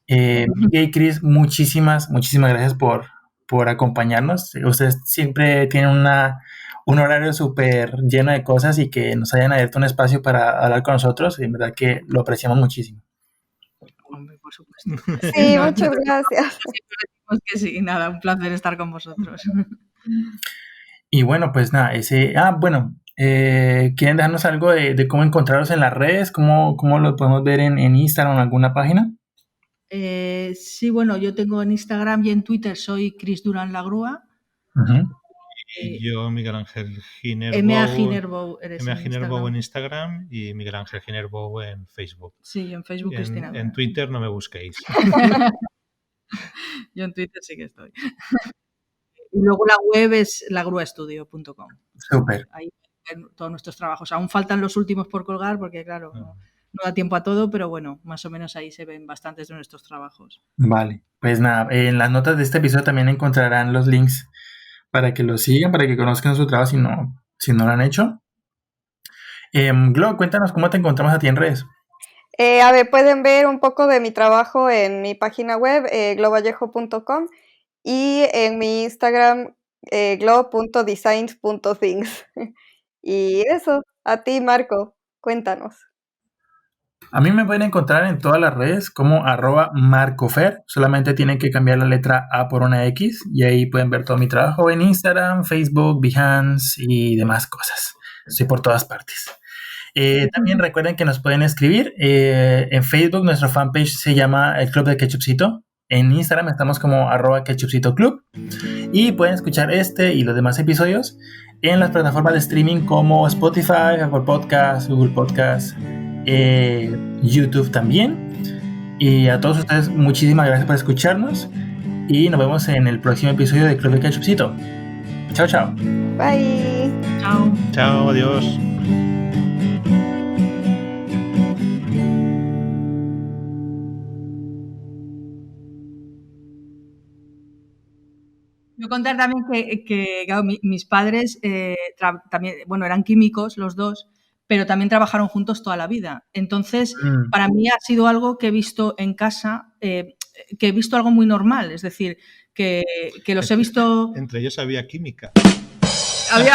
Miguel y Chris, muchísimas gracias por acompañarnos. Ustedes siempre tienen un horario súper lleno de cosas y que nos hayan abierto un espacio para hablar con nosotros. En verdad que lo apreciamos muchísimo. Hombre, por supuesto. Sí, muchas gracias. Siempre decimos que sí, nada, un placer estar con vosotros. Y bueno, pues nada, ¿quieren dejarnos algo de cómo encontrarlos en las redes? ¿Cómo lo podemos ver en Instagram o en alguna página? Sí, bueno, yo tengo en Instagram y en Twitter soy Chris Durán Lagrúa. Y yo, Miguel Ángel Ginerbou. M.A. Ginerbou eres M.A. en Ginerbou en Instagram. Instagram y Miguel Ángel Ginerbou en Facebook. Sí, en Facebook Cristina. En Twitter no me busquéis. Yo en Twitter sí que estoy. Y luego la web es lagruaestudio.com. Súper. Ahí ven todos nuestros trabajos. Aún faltan los últimos por colgar porque, claro, no da tiempo a todo, pero bueno, más o menos ahí se ven bastantes de nuestros trabajos. Vale, pues nada, en las notas de este episodio también encontrarán los links para que lo sigan, para que conozcan su trabajo si no lo han hecho. Glo, cuéntanos cómo te encontramos a ti en redes. A ver, pueden ver un poco de mi trabajo en mi página web, glovallejo.com, y en mi Instagram, glo.designs.things. Y eso. A ti, Marco, cuéntanos. A mí me pueden encontrar en todas las redes como @marcofer. Solamente tienen que cambiar la letra A por una X y ahí pueden ver todo mi trabajo en Instagram, Facebook, Behance y demás cosas. Estoy por todas partes. También recuerden que nos pueden escribir. En Facebook nuestra fanpage se llama El Club del Ketchupcito. En Instagram estamos como @ketchupcitoclub. Y pueden escuchar este y los demás episodios en las plataformas de streaming como Spotify, Apple Podcasts, Google Podcasts, YouTube también. Y a todos ustedes muchísimas gracias por escucharnos y nos vemos en el próximo episodio de Club del Ketchupcito. Chao, chao. Bye. Chao. Chao, adiós. Quiero contar también que claro, mis padres también, bueno, eran químicos los dos, pero también trabajaron juntos toda la vida. Entonces, para mí ha sido algo que he visto en casa, que he visto algo muy normal, es decir, que los he visto... Entre ellos había química. Había...